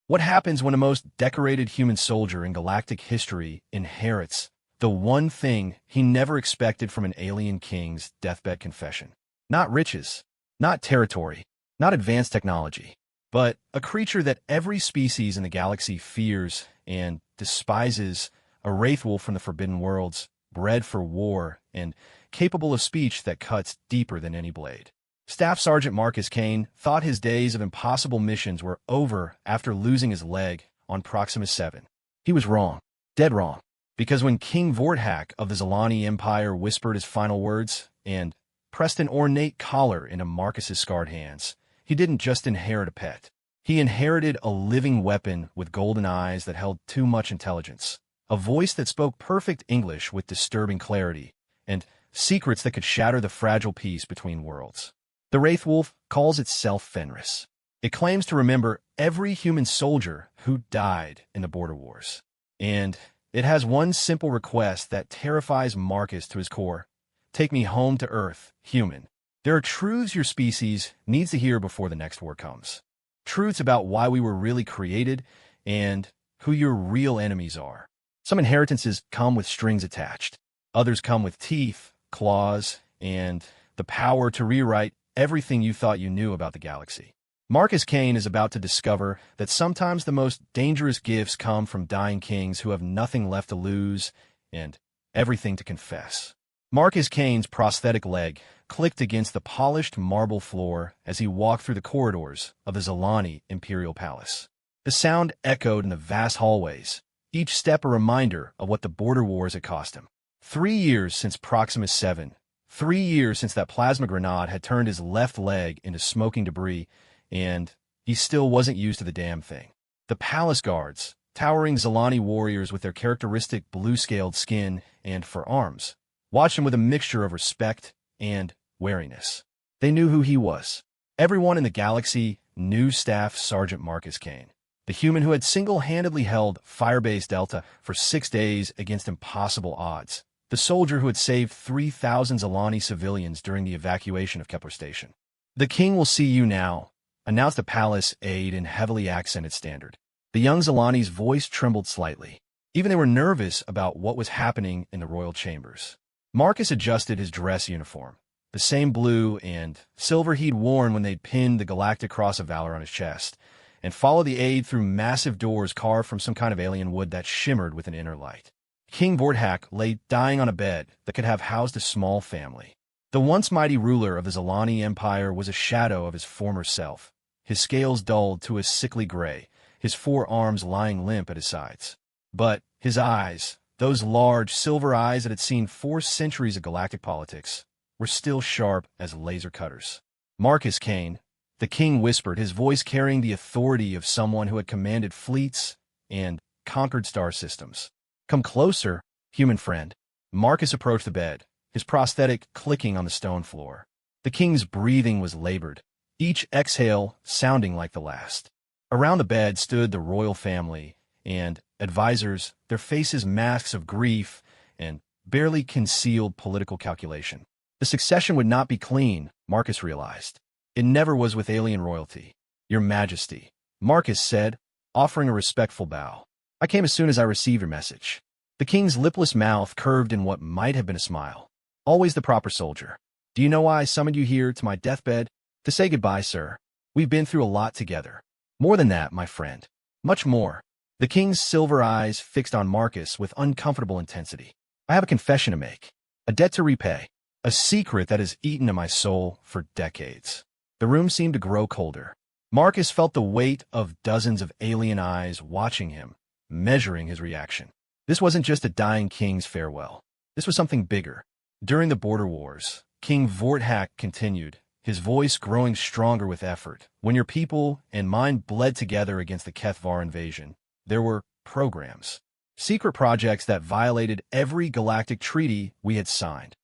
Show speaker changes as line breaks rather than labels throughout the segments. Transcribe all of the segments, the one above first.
What happens when the most decorated human soldier in galactic history inherits the one thing he never expected from an alien king's deathbed confession? Not riches, not territory, not advanced technology, but a creature that every species in the galaxy fears and despises, a wraithwolf from the Forbidden Worlds, bred for war and capable of speech that cuts deeper than any blade. Staff Sergeant Marcus Kane thought his days of impossible missions were over after losing his leg on Proxima 7. He was wrong, dead wrong, because when King Vorthak of the Zalani Empire whispered his final words and pressed an ornate collar into Marcus's scarred hands, he didn't just inherit a pet. He inherited a living weapon with golden eyes that held too much intelligence, a voice that spoke perfect English with disturbing clarity, and secrets that could shatter the fragile peace between worlds. The Wraithwolf calls itself Fenris. It claims to remember every human soldier who died in the Border Wars. And it has one simple request that terrifies Marcus to his core. Take me home to Earth, human. There are truths your species needs to hear before the next war comes. Truths about why we were really created and who your real enemies are. Some inheritances come with strings attached. Others come with teeth, claws, and the power to rewrite everything you thought you knew about the galaxy. Marcus Kane is about to discover that sometimes the most dangerous gifts come from dying kings who have nothing left to lose and everything to confess. Marcus Kane's prosthetic leg clicked against the polished marble floor as he walked through the corridors of the Zalani Imperial Palace. The sound echoed in the vast hallways, each step a reminder of what the Border Wars had cost him. 3 years since Proxima 7. 3 years since that plasma grenade had turned his left leg into smoking debris, and he still wasn't used to the damn thing. The palace guards, towering Zalani warriors with their characteristic blue-scaled skin and forearms, watched him with a mixture of respect and wariness. They knew who he was. Everyone in the galaxy knew Staff Sergeant Marcus Kane, the human who had single-handedly held Firebase Delta for 6 days against impossible odds. The soldier who had saved 3,000 Zalani civilians during the evacuation of Kepler Station. "The king will see you now," announced a palace aide in heavily accented standard. The young Zalani's voice trembled slightly. Even they were nervous about what was happening in the royal chambers. Marcus adjusted his dress uniform, the same blue and silver he'd worn when they'd pinned the Galactic Cross of Valor on his chest, and followed the aide through massive doors carved from some kind of alien wood that shimmered with an inner light. King Vorthak lay dying on a bed that could have housed a small family. The once mighty ruler of the Zalani Empire was a shadow of his former self, his scales dulled to a sickly gray, his 4 arms lying limp at his sides. But his eyes, those large silver eyes that had seen 4 centuries of galactic politics, were still sharp as laser cutters. "Marcus Kane," the king whispered, his voice carrying the authority of someone who had commanded fleets and conquered star systems. "Come closer, human friend." Marcus approached the bed, his prosthetic clicking on the stone floor. The king's breathing was labored, each exhale sounding like the last. Around the bed stood the royal family and advisors, their faces masks of grief and barely concealed political calculation. The succession would not be clean, Marcus realized. It never was with alien royalty. "Your Majesty," Marcus said, offering a respectful bow. "I came as soon as I received your message." The king's lipless mouth curved in what might have been a smile. "Always the proper soldier. Do you know why I summoned you here to my deathbed? To say goodbye, sir. We've been through a lot together. More than that, my friend. Much more." The king's silver eyes fixed on Marcus with uncomfortable intensity. "I have a confession to make. A debt to repay. A secret that has eaten at my soul for decades." The room seemed to grow colder. Marcus felt the weight of dozens of alien eyes watching him, measuring his reaction. This wasn't just a dying king's farewell. This was something bigger. During the Border Wars, King Vorthak continued, his voice growing stronger with effort. "When your people and mine bled together against the Kethvar invasion, there were programs, secret projects that violated every galactic treaty we had signed."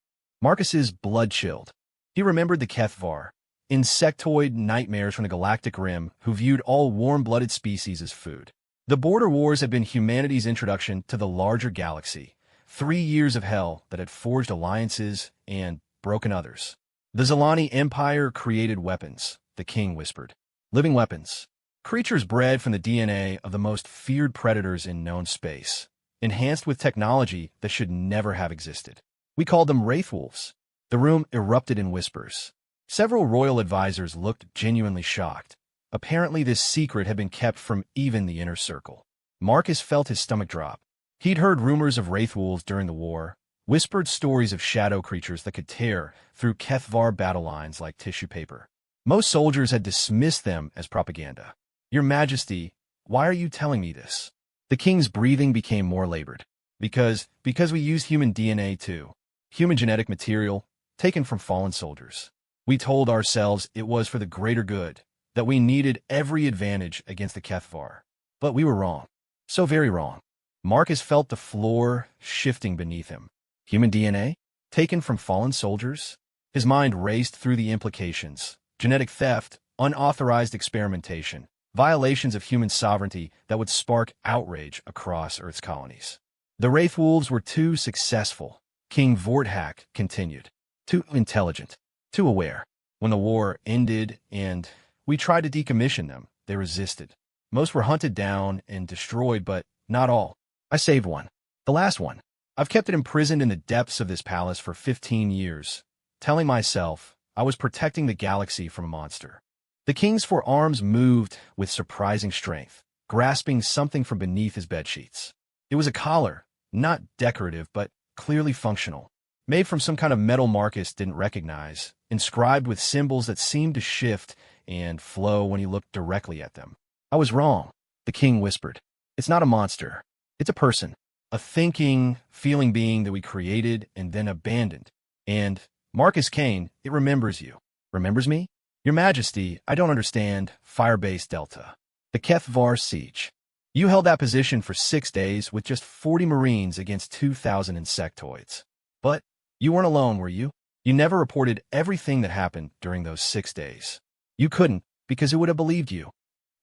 Marcus's blood chilled. He remembered the Kethvar, insectoid nightmares from the galactic rim who viewed all warm-blooded species as food. The Border Wars had been humanity's introduction to the larger galaxy, 3 years of hell that had forged alliances and broken others. "The Zalani Empire created weapons," the king whispered. "Living weapons. Creatures bred from the DNA of the most feared predators in known space, enhanced with technology that should never have existed. We called them wraithwolves. The room erupted in whispers. Several royal advisors looked genuinely shocked. Apparently this secret had been kept from even the inner circle. Marcus felt his stomach drop. He'd heard rumors of wraithwolves during the war, whispered stories of shadow creatures that could tear through Kethvar battle lines like tissue paper. Most soldiers had dismissed them as propaganda. Your Majesty, why are you telling me this? The king's breathing became more labored. Because we used human DNA too. Human genetic material, taken from fallen soldiers. We told ourselves it was for the greater good, that we needed every advantage against the Kethvar. But we were wrong. So very wrong. Marcus felt the floor shifting beneath him. Human DNA? Taken from fallen soldiers? His mind raced through the implications. Genetic theft, unauthorized experimentation, violations of human sovereignty that would spark outrage across Earth's colonies. The Wraithwolves were too successful, King Vorthak continued. Too intelligent, too aware. When the war ended and we tried to decommission them, they resisted. Most were hunted down and destroyed, but not all. I saved one. The last one. I've kept it imprisoned in the depths of this palace for 15 years, telling myself I was protecting the galaxy from a monster. The king's forearms moved with surprising strength, grasping something from beneath his bedsheets. It was a collar, not decorative, but clearly functional, made from some kind of metal Marcus didn't recognize, inscribed with symbols that seemed to shift and flow when he looked directly at them. I was wrong, the king whispered. It's not a monster. It's a person. A thinking, feeling being that we created and then abandoned. And, Marcus Kane, it remembers you. Remembers me? Your Majesty, I don't understand. Firebase Delta. The Kethvar siege. You held that position for 6 days with just 40 Marines against 2,000 insectoids. But you weren't alone, were you? You never reported everything that happened during those 6 days. You couldn't, because who would have believed you?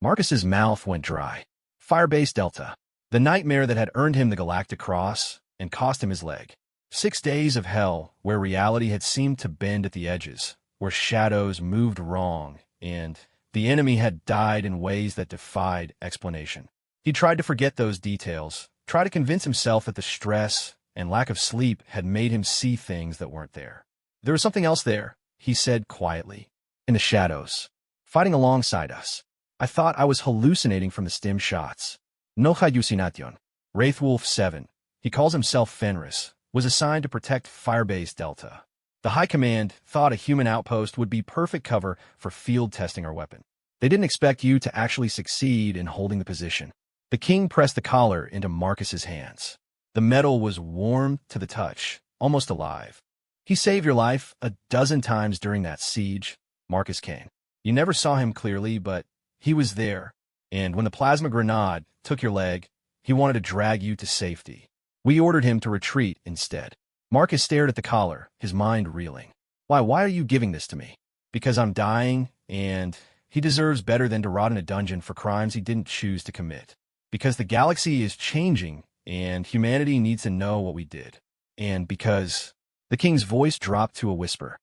Marcus's mouth went dry. Firebase Delta. The nightmare that had earned him the Galactic Cross and cost him his leg. 6 days of hell where reality had seemed to bend at the edges, where shadows moved wrong, and the enemy had died in ways that defied explanation. He tried to forget those details, tried to convince himself that the stress and lack of sleep had made him see things that weren't there. There was something else there, he said quietly. In the shadows. Fighting alongside us. I thought I was hallucinating from the stim shots. No hallucination. Wraithwolf 7, he calls himself Fenris, was assigned to protect Firebase Delta. The High Command thought a human outpost would be perfect cover for field testing our weapon. They didn't expect you to actually succeed in holding the position. The king pressed the collar into Marcus's hands. The metal was warm to the touch, almost alive. He saved your life a dozen times during that siege, Marcus Kane. You never saw him clearly, but he was there. And when the plasma grenade took your leg, he wanted to drag you to safety. We ordered him to retreat instead. Marcus stared at the collar, his mind reeling. Why are you giving this to me? Because I'm dying, and he deserves better than to rot in a dungeon for crimes he didn't choose to commit. Because the galaxy is changing, and humanity needs to know what we did. And because... The king's voice dropped to a whisper.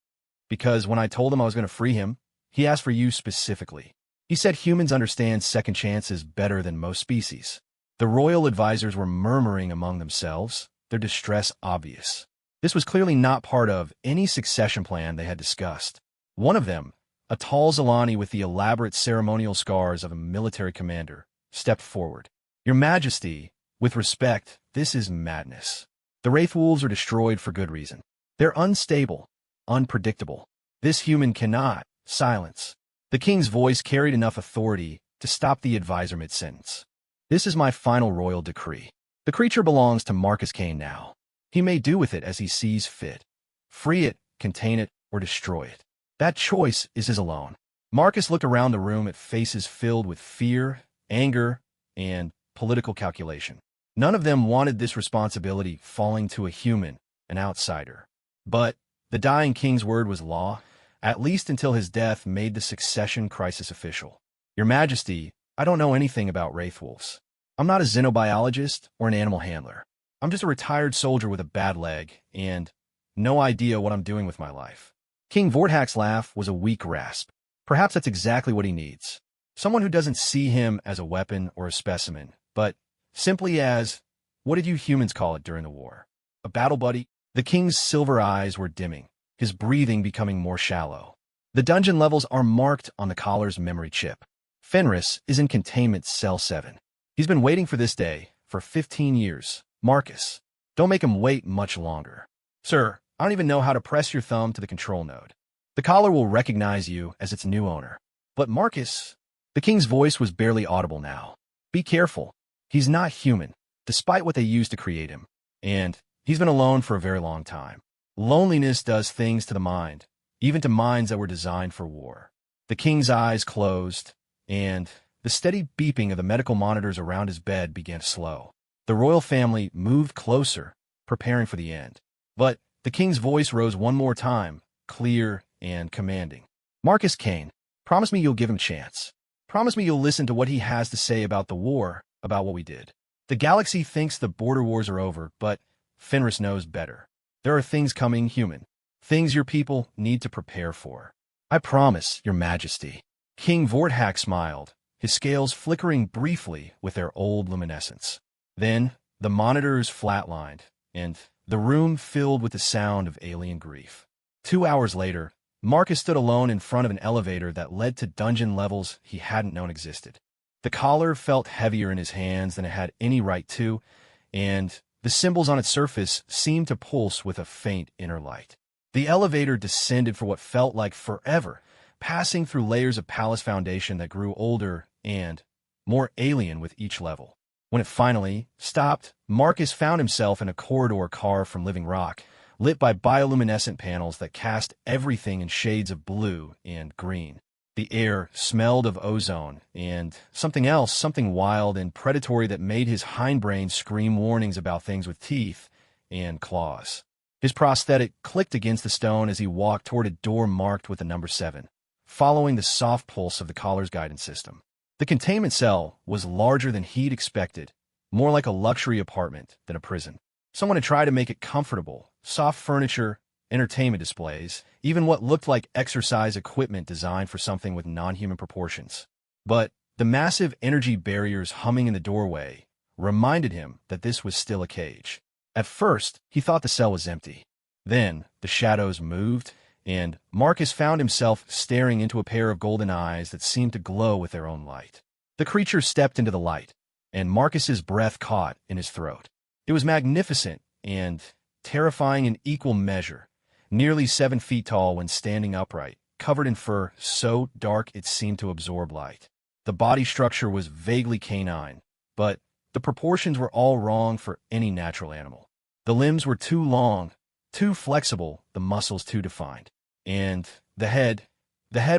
Because when I told him I was going to free him, he asked for you specifically. He said humans understand second chances better than most species. The royal advisors were murmuring among themselves, their distress obvious. This was clearly not part of any succession plan they had discussed. One of them, a tall Zalani with the elaborate ceremonial scars of a military commander, stepped forward. Your Majesty, with respect, this is madness. The Wraithwolves are destroyed for good reason. They're unstable, unpredictable. This human cannot silence. The king's voice carried enough authority to stop the advisor mid-sentence. This is my final royal decree. The creature belongs to Marcus Kane now. He may do with it as he sees fit. Free it, contain it, or destroy it. That choice is his alone. Marcus looked around the room at faces filled with fear, anger, and political calculation. None of them wanted this responsibility falling to a human, an outsider. But the dying king's word was law, at least until his death made the succession crisis official. Your Majesty, I don't know anything about wraithwolves. I'm not a xenobiologist or an animal handler. I'm just a retired soldier with a bad leg and no idea what I'm doing with my life. King Vorthak's laugh was a weak rasp. Perhaps that's exactly what he needs. Someone who doesn't see him as a weapon or a specimen, but simply as, what did you humans call it during the war? A battle buddy? The king's silver eyes were dimming, his breathing becoming more shallow. The dungeon levels are marked on the collar's memory chip. Fenris is in containment cell 7. He's been waiting for this day for 15 years. Marcus, don't make him wait much longer. Sir, I don't even know how to press your thumb to the control node. The collar will recognize you as its new owner. But Marcus, the king's voice was barely audible now. Be careful. He's not human, despite what they used to create him. And he's been alone for a very long time. Loneliness does things to the mind, even to minds that were designed for war. The king's eyes closed, and the steady beeping of the medical monitors around his bed began to slow. The royal family moved closer, preparing for the end. But the king's voice rose one more time, clear and commanding. Marcus Kane, promise me you'll give him a chance. Promise me you'll listen to what he has to say about the war, about what we did. The galaxy thinks the border wars are over, but Fenris knows better. There are things coming, human. Things your people need to prepare for. I promise, your majesty. King Vorthak smiled, his scales flickering briefly with their old luminescence. Then the monitors flatlined, and the room filled with the sound of alien grief. 2 hours later, Marcus stood alone in front of an elevator that led to dungeon levels he hadn't known existed. The collar felt heavier in his hands than it had any right to, and the symbols on its surface seemed to pulse with a faint inner light. The elevator descended for what felt like forever, passing through layers of palace foundation that grew older and more alien with each level. When it finally stopped, Marcus found himself in a corridor carved from living rock, lit by bioluminescent panels that cast everything in shades of blue and green. The air smelled of ozone and something else, something wild and predatory that made his hindbrain scream warnings about things with teeth and claws. His prosthetic clicked against the stone as he walked toward a door marked with the number 7, following the soft pulse of the collar's guidance system. The containment cell was larger than he'd expected, more like a luxury apartment than a prison. Someone had tried to make it comfortable, soft furniture, entertainment displays, even what looked like exercise equipment designed for something with non-human proportions. But the massive energy barriers humming in the doorway reminded him that this was still a cage. At first, he thought the cell was empty. Then, the shadows moved, and Marcus found himself staring into a pair of golden eyes that seemed to glow with their own light. The creature stepped into the light, and Marcus's breath caught in his throat. It was magnificent and terrifying in equal measure, nearly 7 feet tall when standing upright, covered in fur so dark it seemed to absorb light. The body structure was vaguely canine, but the proportions were all wrong for any natural animal. The limbs were too long, too flexible, the muscles too defined. And the head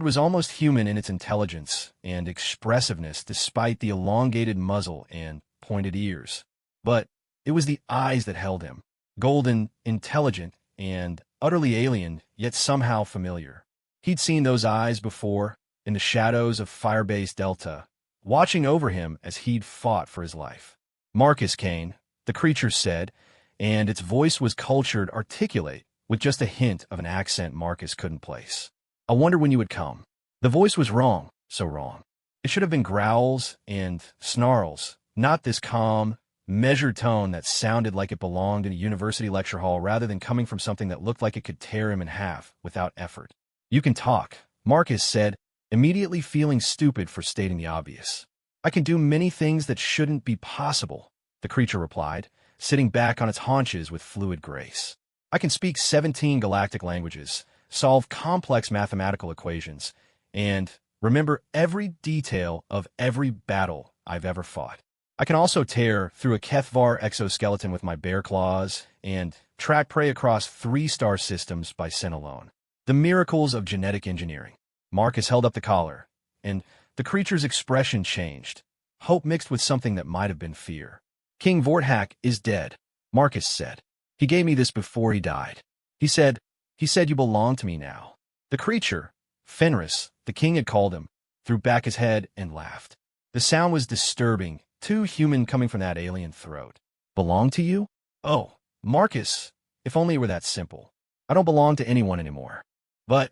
was almost human in its intelligence and expressiveness despite the elongated muzzle and pointed ears. But it was the eyes that held him, golden, intelligent, and utterly alien, yet somehow familiar. He'd seen those eyes before, in the shadows of Firebase Delta, watching over him as he'd fought for his life. Marcus Kane, the creature said, and its voice was cultured, articulate, with just a hint of an accent Marcus couldn't place. I wonder when you would come. The voice was wrong, so wrong. It should have been growls and snarls, not this calm, measured tone that sounded like it belonged in a university lecture hall rather than coming from something that looked like it could tear him in half without effort. You can talk, Marcus said, immediately feeling stupid for stating the obvious. I can do many things that shouldn't be possible, the creature replied, sitting back on its haunches with fluid grace. I can speak 17 galactic languages, solve complex mathematical equations, and remember every detail of every battle I've ever fought. I can also tear through a Kethvar exoskeleton with my bare claws and track prey across 3 star systems by scent alone. The miracles of genetic engineering. Marcus held up the collar, and the creature's expression changed, hope mixed with something that might have been fear. King Vorthak is dead, Marcus said. He gave me this before he died. He said you belong to me now. The creature, Fenris, the king had called him, threw back his head and laughed. The sound was disturbing, too human coming from that alien throat. Belong to you? Oh, Marcus, if only it were that simple. I don't belong to anyone anymore. But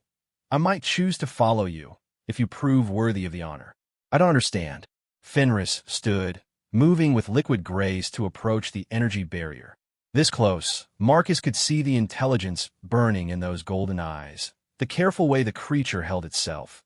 I might choose to follow you, if you prove worthy of the honor. I don't understand. Fenris stood, moving with liquid grace to approach the energy barrier. This close, Marcus could see the intelligence burning in those golden eyes, the careful way the creature held itself,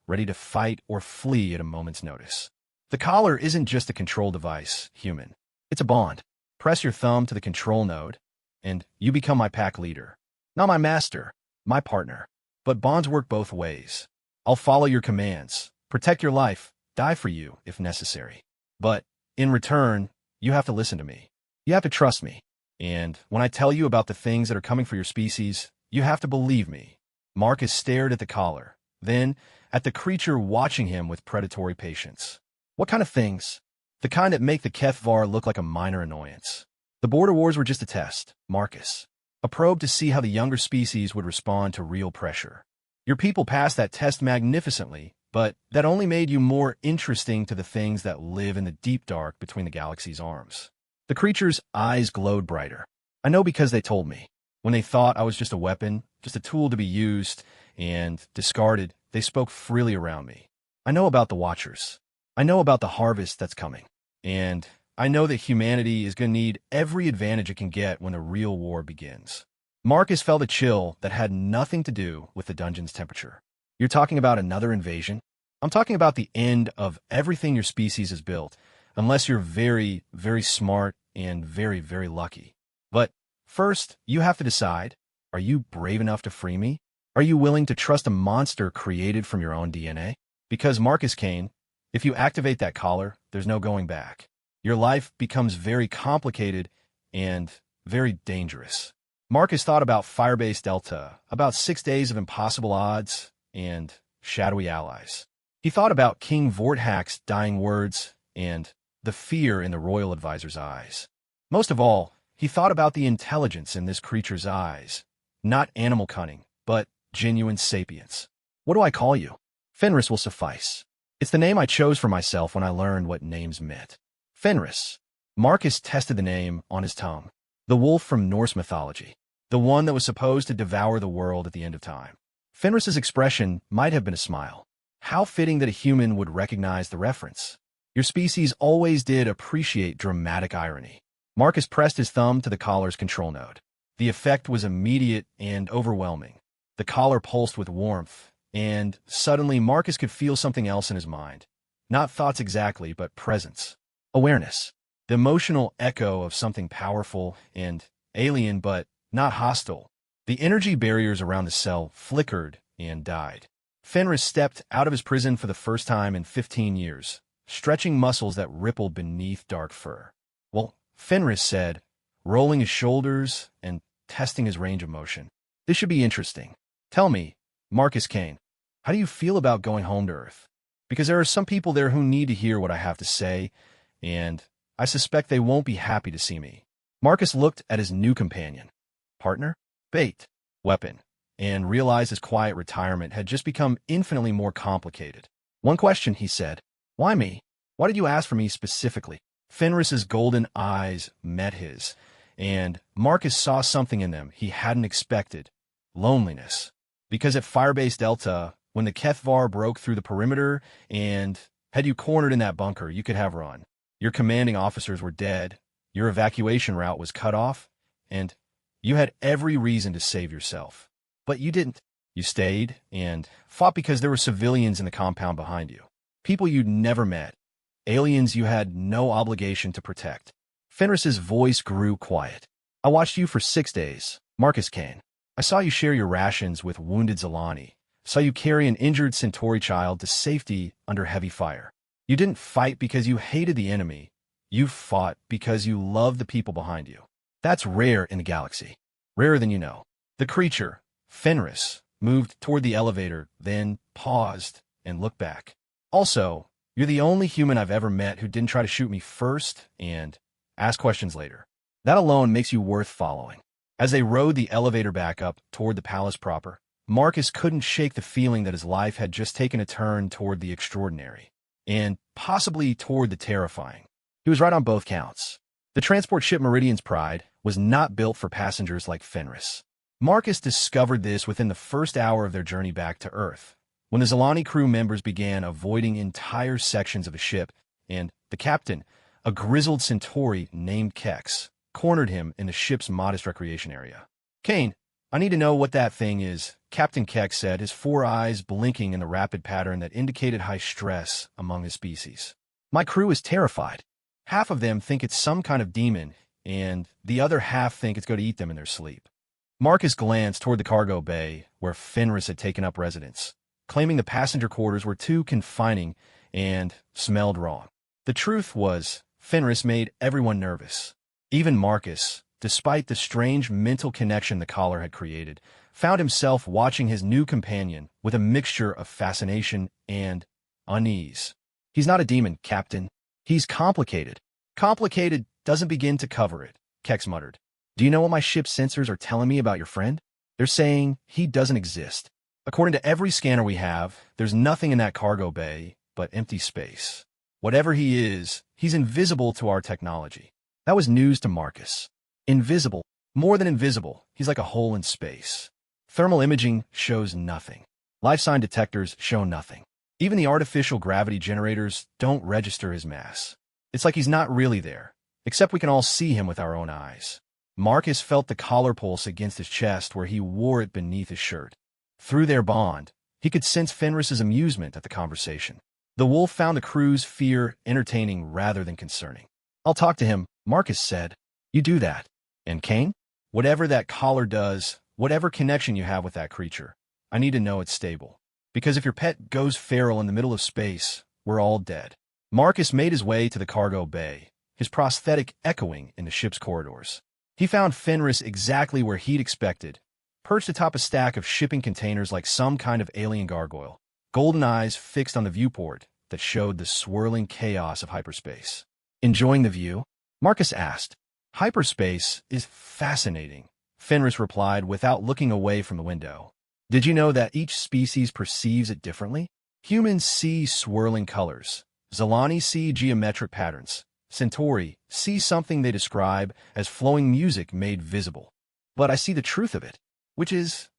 ready to fight or flee at a moment's notice. The collar isn't just a control device, human. It's a bond. Press your thumb to the control node, and you become my pack leader. Not my master, my partner. But bonds work both ways. I'll follow your commands, protect your life, die for you if necessary. But, in return, you have to listen to me. You have to trust me. And when I tell you about the things that are coming for your species, you have to believe me. Marcus stared at the collar, then at the creature watching him with predatory patience. What kind of things? The kind that make the HFY look like a minor annoyance. The border wars were just a test, Marcus. A probe to see how the younger species would respond to real pressure. Your people passed that test magnificently, but that only made you more interesting to the things that live in the deep dark between the galaxy's arms. The creature's eyes glowed brighter. I know because they told me. When they thought I was just a weapon, just a tool to be used and discarded, they spoke freely around me. I know about the Watchers. I know about the harvest that's coming. And I know that humanity is going to need every advantage it can get when the real war begins. Marcus felt a chill that had nothing to do with the dungeon's temperature. You're talking about another invasion? I'm talking about the end of everything your species has built, unless you're very, very smart and very, very lucky. But first, you have to decide, are you brave enough to free me? Are you willing to trust a monster created from your own DNA? Because Marcus Kane, if you activate that collar, there's no going back. Your life becomes very complicated and very dangerous. Marcus thought about Firebase Delta, about 6 days of impossible odds and shadowy allies. He thought about King Vorthack's dying words and the fear in the royal advisor's eyes. Most of all, he thought about the intelligence in this creature's eyes. Not animal cunning, but genuine sapience. What do I call you? Fenris will suffice. It's the name I chose for myself when I learned what names meant. Fenris. Marcus tested the name on his tongue. The wolf from Norse mythology. The one that was supposed to devour the world at the end of time. Fenris's expression might have been a smile. How fitting that a human would recognize the reference. Your species always did appreciate dramatic irony. Marcus pressed his thumb to the collar's control node. The effect was immediate and overwhelming. The collar pulsed with warmth, and suddenly Marcus could feel something else in his mind. Not thoughts exactly, but presence. Awareness. The emotional echo of something powerful and alien but not hostile. The energy barriers around the cell flickered and died. Fenris stepped out of his prison for the first time in 15 years, stretching muscles that rippled beneath dark fur. Well, Fenris said, rolling his shoulders and testing his range of motion. This should be interesting. Tell me, Marcus Kane, how do you feel about going home to Earth? Because there are some people there who need to hear what I have to say, and I suspect they won't be happy to see me. Marcus looked at his new companion. Partner? Bait. Weapon. And realized his quiet retirement had just become infinitely more complicated. One question, he said. Why me? Why did you ask for me specifically? Fenris's golden eyes met his, and Marcus saw something in them he hadn't expected. Loneliness. Because at Firebase Delta, when the HFY broke through the perimeter and had you cornered in that bunker, you could have run. Your commanding officers were dead, your evacuation route was cut off, and you had every reason to save yourself. But you didn't. You stayed and fought because there were civilians in the compound behind you. People you'd never met. Aliens you had no obligation to protect. Fenris's voice grew quiet. I watched you for 6 days, Marcus Kane. I saw you share your rations with wounded Zalani. Saw you carry an injured Centauri child to safety under heavy fire. You didn't fight because you hated the enemy. You fought because you loved the people behind you. That's rare in the galaxy. Rarer than you know. The creature, Fenris, moved toward the elevator, then paused and looked back. Also, you're the only human I've ever met who didn't try to shoot me first and ask questions later. That alone makes you worth following. As they rode the elevator back up toward the palace proper, Marcus couldn't shake the feeling that his life had just taken a turn toward the extraordinary, and possibly toward the terrifying. He was right on both counts. The transport ship Meridian's Pride was not built for passengers like Fenris. Marcus discovered this within the first hour of their journey back to Earth, when the Zalani crew members began avoiding entire sections of the ship, and the captain, a grizzled Centauri named Kex, cornered him in the ship's modest recreation area. "Kane, I need to know what that thing is," Captain Kex said, his four eyes blinking in a rapid pattern that indicated high stress among his species. "My crew is terrified. Half of them think it's some kind of demon, and the other half think it's going to eat them in their sleep." Marcus glanced toward the cargo bay, where Fenris had taken up residence, claiming the passenger quarters were too confining and smelled wrong. The truth was, Fenris made everyone nervous. Even Marcus, despite the strange mental connection the collar had created, found himself watching his new companion with a mixture of fascination and unease. "He's not a demon, Captain. He's complicated." "Complicated doesn't begin to cover it," Kex muttered. "Do you know what my ship's sensors are telling me about your friend? They're saying he doesn't exist. According to every scanner we have, there's nothing in that cargo bay but empty space. Whatever he is, he's invisible to our technology." That was news to Marcus. Invisible. More than invisible, he's like a hole in space. Thermal imaging shows nothing. Life sign detectors show nothing. Even the artificial gravity generators don't register his mass. It's like he's not really there, except we can all see him with our own eyes. Marcus felt the collar pulse against his chest where he wore it beneath his shirt. Through their bond, he could sense Fenris's amusement at the conversation. The wolf found the crew's fear entertaining rather than concerning. "I'll talk to him," Marcus said. "You do that. And Kane? Whatever that collar does, whatever connection you have with that creature, I need to know it's stable. Because if your pet goes feral in the middle of space, we're all dead." Marcus made his way to the cargo bay, his prosthetic echoing in the ship's corridors. He found Fenris exactly where he'd expected, perched atop a stack of shipping containers like some kind of alien gargoyle, golden eyes fixed on the viewport that showed the swirling chaos of hyperspace. "Enjoying the view?" Marcus asked. "Hyperspace is fascinating," Fenris replied without looking away from the window. "Did you know that each species perceives it differently? Humans see swirling colors. Zalani see geometric patterns. Centauri see something they describe as flowing music made visible. But I see the truth of it, which is..."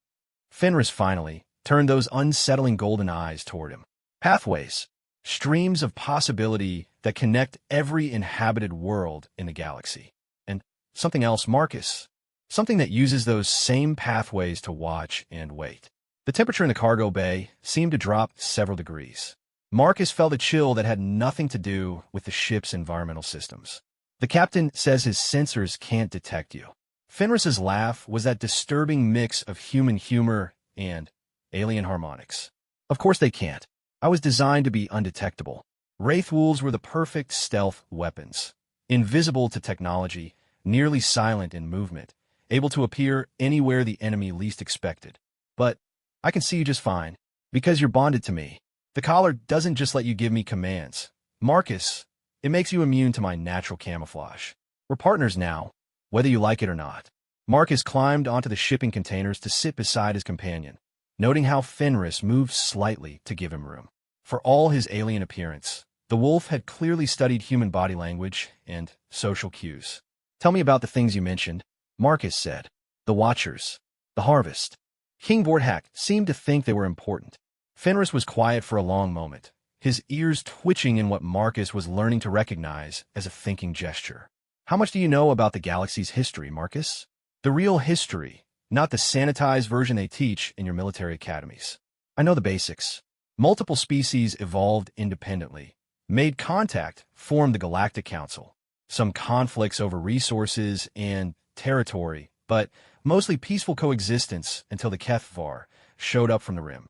Fenris finally turned those unsettling golden eyes toward him. "Pathways. Streams of possibility that connect every inhabited world in the galaxy. And something else, Marcus. Something that uses those same pathways to watch and wait." The temperature in the cargo bay seemed to drop several degrees. Marcus felt a chill that had nothing to do with the ship's environmental systems. "The captain says his sensors can't detect you." Fenris's laugh was that disturbing mix of human humor and alien harmonics. "Of course they can't. I was designed to be undetectable. Wraith wolves were the perfect stealth weapons. Invisible to technology, nearly silent in movement, able to appear anywhere the enemy least expected. But I can see you just fine, because you're bonded to me. The collar doesn't just let you give me commands. Marcus, it makes you immune to my natural camouflage. We're partners now, whether you like it or not." Marcus climbed onto the shipping containers to sit beside his companion, noting how Fenris moved slightly to give him room. For all his alien appearance, the wolf had clearly studied human body language and social cues. "Tell me about the things you mentioned," Marcus said. "The Watchers, the Harvest." King Vorthak seemed to think they were important. Fenris was quiet for a long moment, his ears twitching in what Marcus was learning to recognize as a thinking gesture. "How much do you know about the galaxy's history, Marcus? The real history, not the sanitized version they teach in your military academies." "I know the basics. Multiple species evolved independently, made contact, formed the Galactic Council. Some conflicts over resources and territory, but mostly peaceful coexistence until the Kethvar showed up from the rim.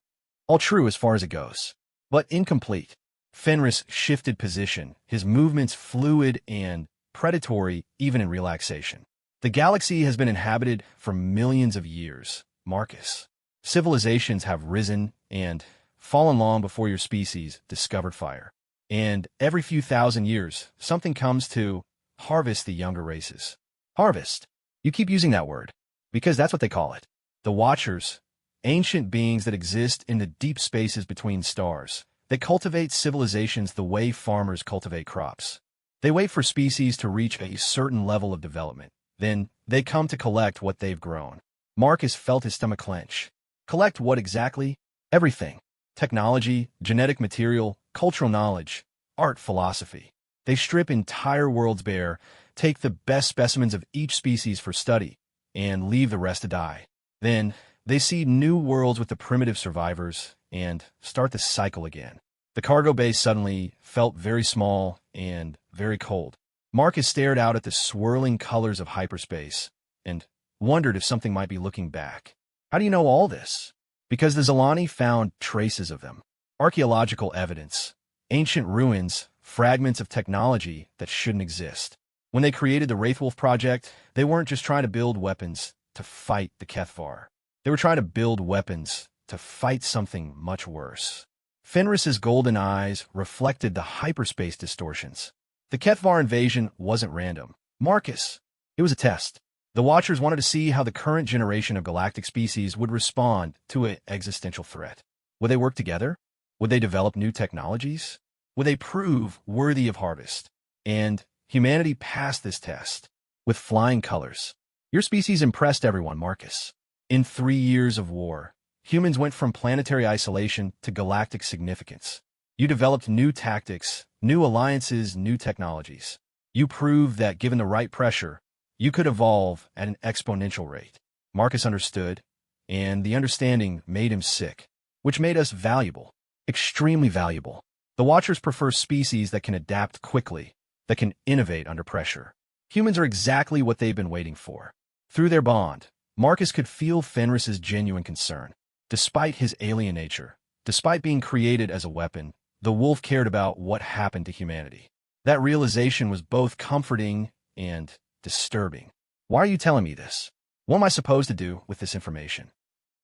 All true as far as it goes, but incomplete." Fenris shifted position, his movements fluid and predatory even in relaxation. "The galaxy has been inhabited for millions of years, Marcus. Civilizations have risen and fallen long before your species discovered fire. And every few thousand years, something comes to harvest the younger races." "Harvest? You keep using that word, because that's what they call it. The Watchers, ancient beings that exist in the deep spaces between stars. They cultivate civilizations the way farmers cultivate crops. They wait for species to reach a certain level of development. Then they come to collect what they've grown." Marcus felt his stomach clench. "Collect what exactly?" "Everything. technology, genetic material, cultural knowledge, art, philosophy. They strip entire worlds bare, take the best specimens of each species for study, and leave the rest to die. Then, they seed new worlds with the primitive survivors and start the cycle again. The cargo bay suddenly felt very small and very cold. Marcus stared out at the swirling colors of hyperspace and wondered if something might be looking back. How do you know all this? Because the Zilani found traces of them. Archaeological evidence, ancient ruins, fragments of technology that shouldn't exist. When they created the Wraithwolf Project, they weren't just trying to build weapons to fight the Kethvar. They were trying to build weapons to fight something much worse. Fenris's golden eyes reflected the hyperspace distortions. The Kethvar invasion wasn't random. Marcus, it was a test. The Watchers wanted to see how the current generation of galactic species would respond to an existential threat. Would they work together? Would they develop new technologies? Would they prove worthy of harvest? And humanity passed this test with flying colors. Your species impressed everyone, Marcus. In 3 years of war, humans went from planetary isolation to galactic significance. You developed new tactics, new alliances, new technologies. You proved that given the right pressure, you could evolve at an exponential rate. Marcus understood, and the understanding made him sick, which made us valuable, extremely valuable. The Watchers prefer species that can adapt quickly, that can innovate under pressure. Humans are exactly what they've been waiting for. Through their bond, Marcus could feel Fenris's genuine concern. Despite his alien nature, despite being created as a weapon, the wolf cared about what happened to humanity. That realization was both comforting and disturbing. Why are you telling me this? What am I supposed to do with this information?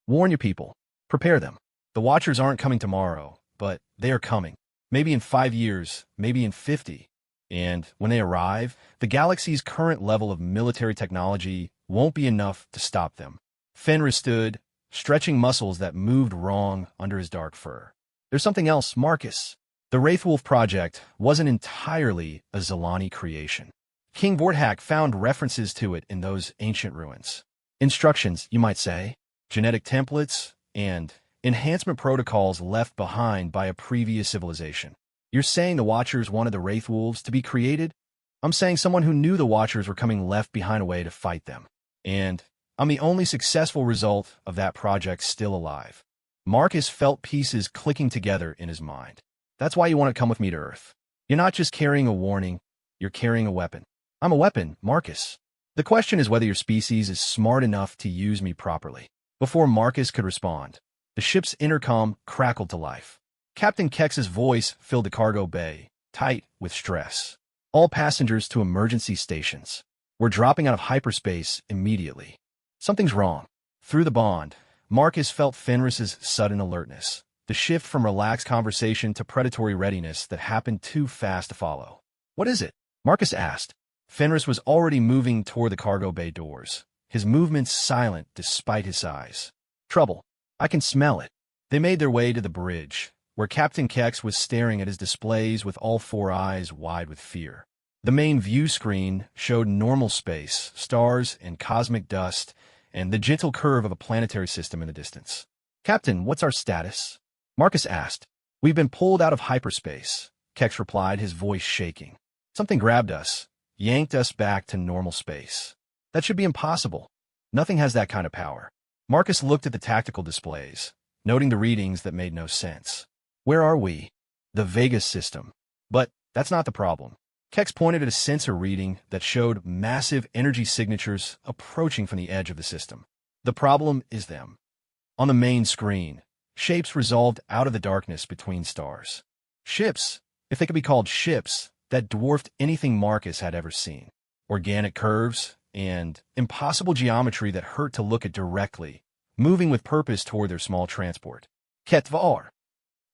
Warn your people. Prepare them. The Watchers aren't coming tomorrow, but they are coming. Maybe in 5 years, maybe in 50. And when they arrive, the galaxy's current level of military technology won't be enough to stop them. Fenris stood, stretching muscles that moved wrong under his dark fur. There's something else, Marcus. The Wraithwolf Project wasn't entirely a Zilani creation. King Vorthak found references to it in those ancient ruins. Instructions, you might say, genetic templates, and enhancement protocols left behind by a previous civilization. You're saying the Watchers wanted the Wraithwolves to be created? I'm saying someone who knew the Watchers were coming left behind a way to fight them. And I'm the only successful result of that project still alive. Marcus felt pieces clicking together in his mind. That's why you want to come with me to Earth. You're not just carrying a warning, you're carrying a weapon. I'm a weapon, Marcus. The question is whether your species is smart enough to use me properly. Before Marcus could respond, the ship's intercom crackled to life. Captain Kex's voice filled the cargo bay, tight with stress. All passengers to emergency stations. We're dropping out of hyperspace immediately. Something's wrong. Through the bond, Marcus felt Fenris's sudden alertness, the shift from relaxed conversation to predatory readiness that happened too fast to follow. What is it? Marcus asked. Fenris was already moving toward the cargo bay doors, his movements silent despite his size. Trouble. I can smell it. They made their way to the bridge, where Captain Kex was staring at his displays with all 4 eyes wide with fear. The main view screen showed normal space, stars and cosmic dust, and the gentle curve of a planetary system in the distance. Captain, what's our status? Marcus asked. We've been pulled out of hyperspace, Kex replied, his voice shaking. Something grabbed us, yanked us back to normal space. That should be impossible. Nothing has that kind of power. Marcus looked at the tactical displays, noting the readings that made no sense. Where are we? The Vegas system. But that's not the problem. Kex pointed at a sensor reading that showed massive energy signatures approaching from the edge of the system. The problem is them. On the main screen, shapes resolved out of the darkness between stars. Ships, if they could be called ships, that dwarfed anything Marcus had ever seen. Organic curves and impossible geometry that hurt to look at directly, moving with purpose toward their small transport. Kethvar?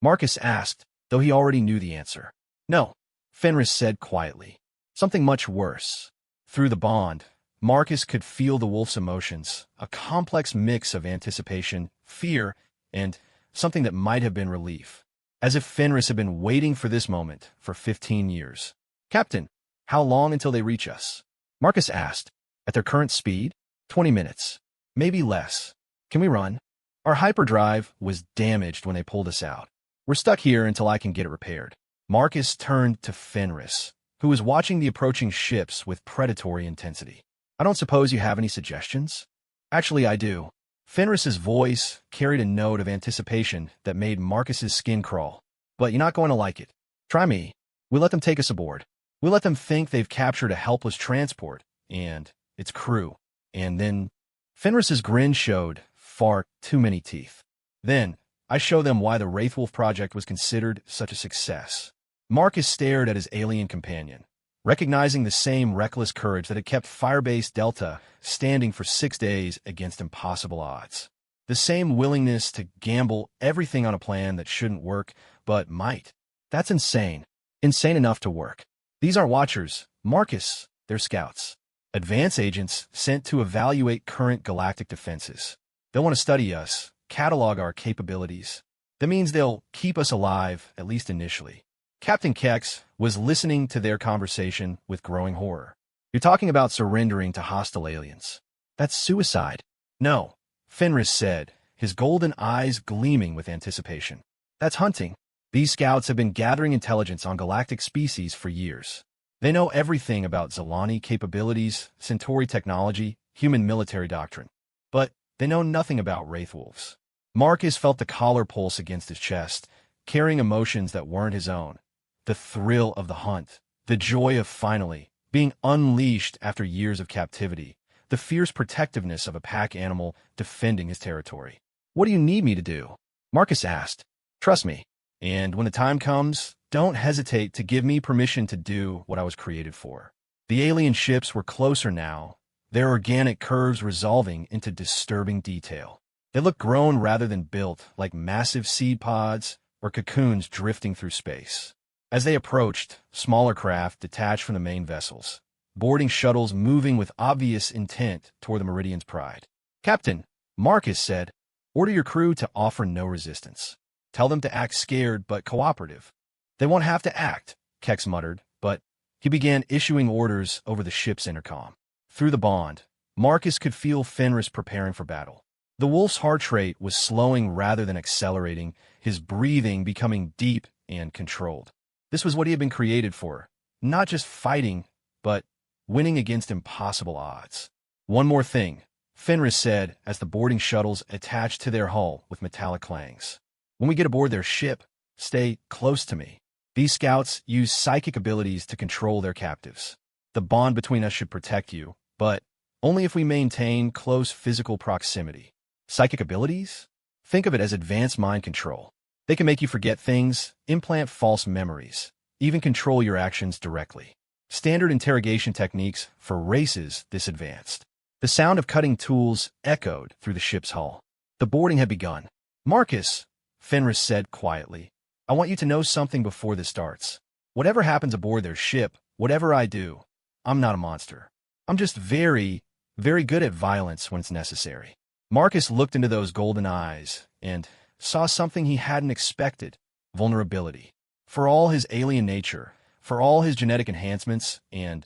Marcus asked, though he already knew the answer. No, Fenris said quietly. Something much worse. Through the bond, Marcus could feel the wolf's emotions, a complex mix of anticipation, fear, and something that might have been relief. As if Fenris had been waiting for this moment for 15 years. Captain, how long until they reach us? Marcus asked. At their current speed? 20 minutes. Maybe less. Can we run? Our hyperdrive was damaged when they pulled us out. We're stuck here until I can get it repaired. Marcus turned to Fenris, who was watching the approaching ships with predatory intensity. I don't suppose you have any suggestions? Actually, I do. Fenris's voice carried a note of anticipation that made Marcus's skin crawl. But you're not going to like it. Try me. We'll let them take us aboard. We'll let them think they've captured a helpless transport and its crew. And then Fenris's grin showed far too many teeth. Then I show them why the Wraithwolf project was considered such a success. Marcus stared at his alien companion, recognizing the same reckless courage that had kept Firebase Delta standing for 6 days against impossible odds. The same willingness to gamble everything on a plan that shouldn't work, but might. That's insane. Insane enough to work. These aren't Watchers, Marcus, they're scouts. Advance agents sent to evaluate current galactic defenses. They'll want to study us, catalog our capabilities. That means they'll keep us alive, at least initially. Captain Kex was listening to their conversation with growing horror. You're talking about surrendering to hostile aliens. That's suicide. No, Fenris said, his golden eyes gleaming with anticipation. That's hunting. These scouts have been gathering intelligence on galactic species for years. They know everything about Zilani capabilities, Centauri technology, human military doctrine. But they know nothing about Wraithwolves. Marcus felt the collar pulse against his chest, carrying emotions that weren't his own. The thrill of the hunt, the joy of finally being unleashed after years of captivity, the fierce protectiveness of a pack animal defending his territory. What do you need me to do? Marcus asked. Trust me. And when the time comes, don't hesitate to give me permission to do what I was created for. The alien ships were closer now, their organic curves resolving into disturbing detail. They looked grown rather than built, like massive seed pods or cocoons drifting through space. As they approached, smaller craft detached from the main vessels, boarding shuttles moving with obvious intent toward the Meridian's pride. Captain, Marcus said, order your crew to offer no resistance. Tell them to act scared but cooperative. They won't have to act, Kex muttered, but he began issuing orders over the ship's intercom. Through the bond, Marcus could feel Fenris preparing for battle. The wolf's heart rate was slowing rather than accelerating, his breathing becoming deep and controlled. This was what he had been created for, not just fighting, but winning against impossible odds. One more thing, Fenris said as the boarding shuttles attached to their hull with metallic clangs. When we get aboard their ship, stay close to me. These scouts use psychic abilities to control their captives. The bond between us should protect you, but only if we maintain close physical proximity. Psychic abilities? Think of it as advanced mind control. They can make you forget things, implant false memories, even control your actions directly. Standard interrogation techniques for races this advanced. The sound of cutting tools echoed through the ship's hull. The boarding had begun. Marcus, Fenris said quietly, I want you to know something before this starts. Whatever happens aboard their ship, whatever I do, I'm not a monster. I'm just very, very good at violence when it's necessary. Marcus looked into those golden eyes and saw something he hadn't expected, vulnerability. For all his alien nature, for all his genetic enhancements and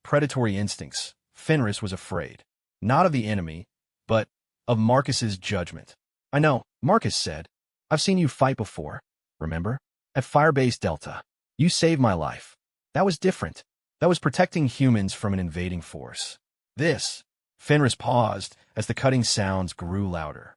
predatory instincts, Fenris was afraid. Not of the enemy, but of Marcus's judgment. I know, Marcus said. I've seen you fight before, remember? At Firebase Delta. You saved my life. That was different. That was protecting humans from an invading force. This, Fenris paused as the cutting sounds grew louder.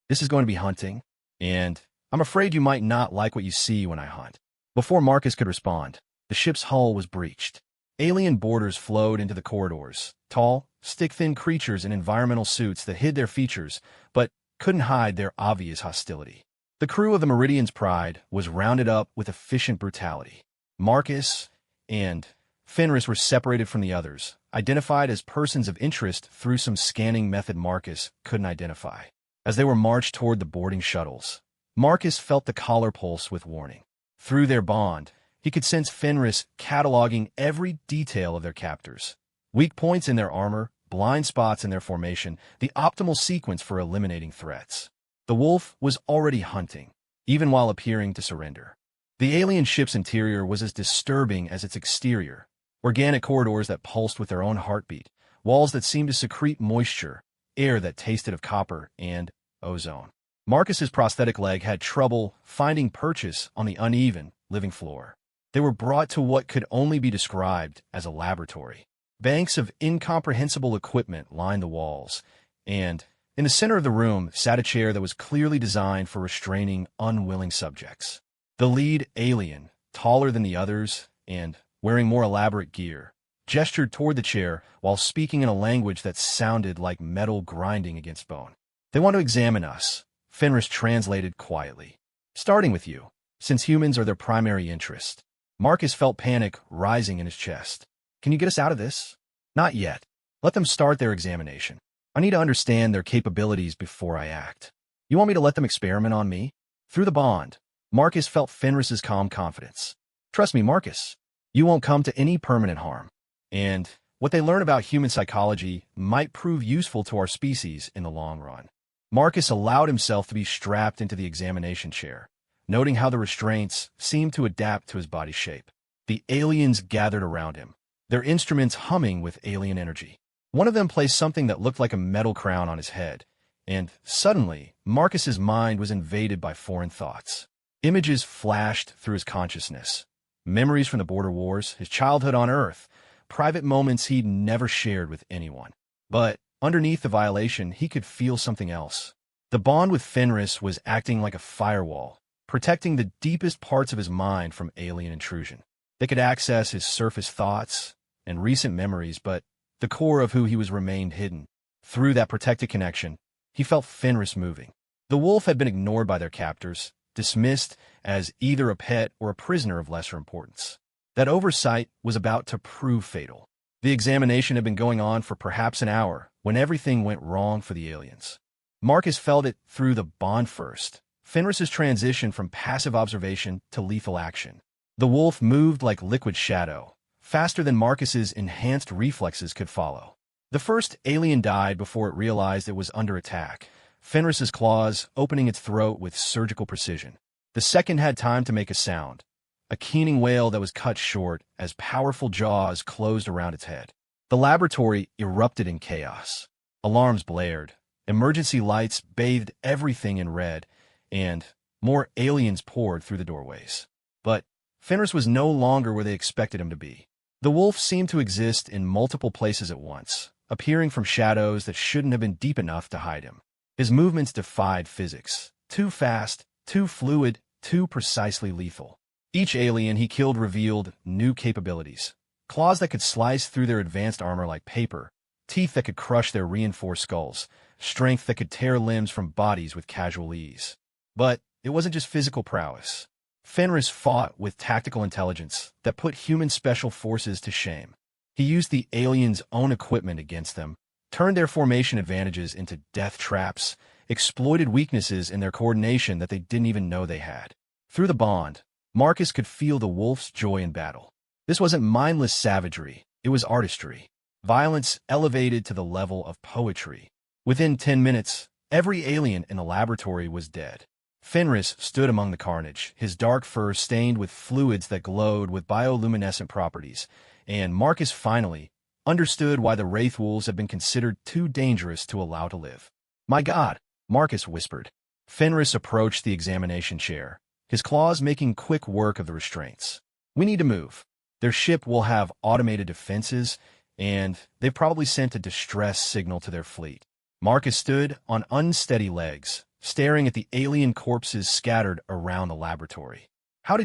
This is going to be hunting. And I'm afraid you might not like what you see when I hunt. Before Marcus could respond, the ship's hull was breached. Alien boarders flowed into the corridors, tall, stick-thin creatures in environmental suits that hid their features, but couldn't hide their obvious hostility. The crew of the Meridian's Pride was rounded up with efficient brutality. Marcus and Fenris were separated from the others, identified as persons of interest through some scanning method Marcus couldn't identify. As they were marched toward the boarding shuttles, Marcus felt the collar pulse with warning. Through their bond, he could sense Fenris cataloging every detail of their captors. Weak points in their armor, blind spots in their formation, the optimal sequence for eliminating threats. The wolf was already hunting, even while appearing to surrender. The alien ship's interior was as disturbing as its exterior. Organic corridors that pulsed with their own heartbeat, walls that seemed to secrete moisture, air that tasted of copper and ozone. Marcus's prosthetic leg had trouble finding purchase on the uneven, living floor. They were brought to what could only be described as a laboratory. Banks of incomprehensible equipment lined the walls, and in the center of the room sat a chair that was clearly designed for restraining unwilling subjects. The lead alien, taller than the others and wearing more elaborate gear, gestured toward the chair while speaking in a language that sounded like metal grinding against bone. "They want to examine us," Fenris translated quietly. "Starting with you, since humans are their primary interest." Marcus felt panic rising in his chest. "Can you get us out of this?" "Not yet. Let them start their examination. I need to understand their capabilities before I act." "You want me to let them experiment on me?" Through the bond, Marcus felt Fenris's calm confidence. "Trust me, Marcus. You won't come to any permanent harm. And what they learn about human psychology might prove useful to our species in the long run." Marcus allowed himself to be strapped into the examination chair, noting how the restraints seemed to adapt to his body shape. The aliens gathered around him, their instruments humming with alien energy. One of them placed something that looked like a metal crown on his head, and suddenly, Marcus's mind was invaded by foreign thoughts. Images flashed through his consciousness. Memories from the border wars, his childhood on Earth, private moments he'd never shared with anyone. But underneath the violation, he could feel something else. The bond with Fenris was acting like a firewall, protecting the deepest parts of his mind from alien intrusion. They could access his surface thoughts and recent memories, but the core of who he was remained hidden. Through that protected connection, he felt Fenris moving. The wolf had been ignored by their captors, dismissed as either a pet or a prisoner of lesser importance. That oversight was about to prove fatal. The examination had been going on for perhaps an hour when everything went wrong for the aliens. Marcus felt it through the bond first. Fenris's transition from passive observation to lethal action. The wolf moved like liquid shadow, faster than Marcus's enhanced reflexes could follow. The first alien died before it realized it was under attack, Fenris's claws opening its throat with surgical precision. The second had time to make a sound, a keening wail that was cut short as powerful jaws closed around its head. The laboratory erupted in chaos. Alarms blared, emergency lights bathed everything in red, and more aliens poured through the doorways. But Fenris was no longer where they expected him to be. The wolf seemed to exist in multiple places at once, appearing from shadows that shouldn't have been deep enough to hide him. His movements defied physics. Too fast, too fluid, too precisely lethal. Each alien he killed revealed new capabilities. Claws that could slice through their advanced armor like paper, teeth that could crush their reinforced skulls, strength that could tear limbs from bodies with casual ease. But it wasn't just physical prowess. Fenris fought with tactical intelligence that put human special forces to shame. He used the aliens' own equipment against them, turned their formation advantages into death traps, exploited weaknesses in their coordination that they didn't even know they had. Through the bond, Marcus could feel the wolf's joy in battle. This wasn't mindless savagery, it was artistry. Violence elevated to the level of poetry. Within 10 minutes, every alien in the laboratory was dead. Fenris stood among the carnage, his dark fur stained with fluids that glowed with bioluminescent properties, and Marcus finally understood why the Wraith Wolves had been considered too dangerous to allow to live. "My God," Marcus whispered. Fenris approached the examination chair, his claws making quick work of the restraints. "We need to move. Their ship will have automated defenses, and they've probably sent a distress signal to their fleet." Marcus stood on unsteady legs, staring at the alien corpses scattered around the laboratory. How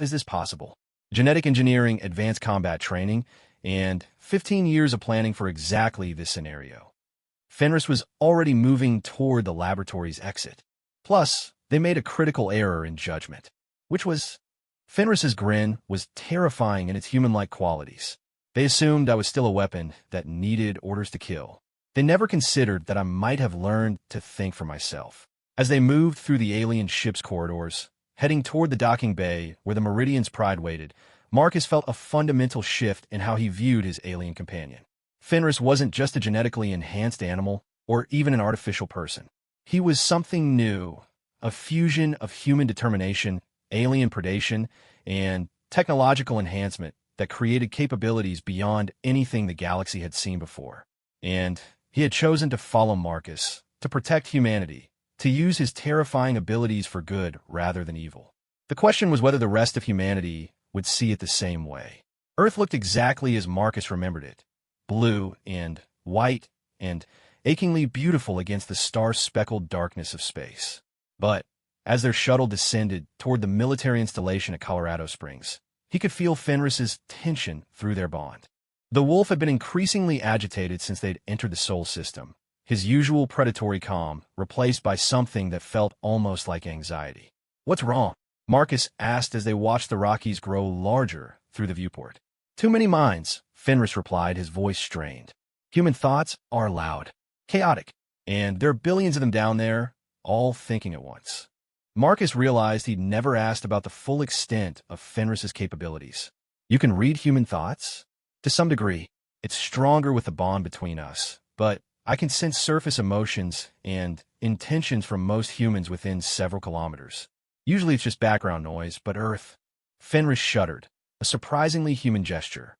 is this possible? Genetic engineering, advanced combat training, and 15 years of planning for exactly this scenario. Fenris was already moving toward the laboratory's exit. Plus, they made a critical error in judgment, which was... Fenris's grin was terrifying in its human-like qualities. They assumed I was still a weapon that needed orders to kill. They never considered that I might have learned to think for myself. As they moved through the alien ship's corridors, heading toward the docking bay where the Meridian's pride waited, Marcus felt a fundamental shift in how he viewed his alien companion. Fenris wasn't just a genetically enhanced animal or even an artificial person. He was something new, a fusion of human determination, alien predation, and technological enhancement that created capabilities beyond anything the galaxy had seen before. And he had chosen to follow Marcus, to protect humanity, to use his terrifying abilities for good rather than evil. The question was whether the rest of humanity would see it the same way. Earth looked exactly as Marcus remembered it, blue and white and achingly beautiful against the star-speckled darkness of space. But as their shuttle descended toward the military installation at Colorado Springs, he could feel Fenris's tension through their bond. The wolf had been increasingly agitated since they'd entered the Sol system, his usual predatory calm replaced by something that felt almost like anxiety. "What's wrong?" Marcus asked as they watched the Rockies grow larger through the viewport. "Too many minds," Fenris replied, his voice strained. "Human thoughts are loud, chaotic, and there are billions of them down there, all thinking at once." Marcus realized he'd never asked about the full extent of Fenris's capabilities. "You can read human thoughts?" "To some degree. It's stronger with the bond between us, but I can sense surface emotions and intentions from most humans within several kilometers. Usually it's just background noise, but Earth..." Fenris shuddered, a surprisingly human gesture.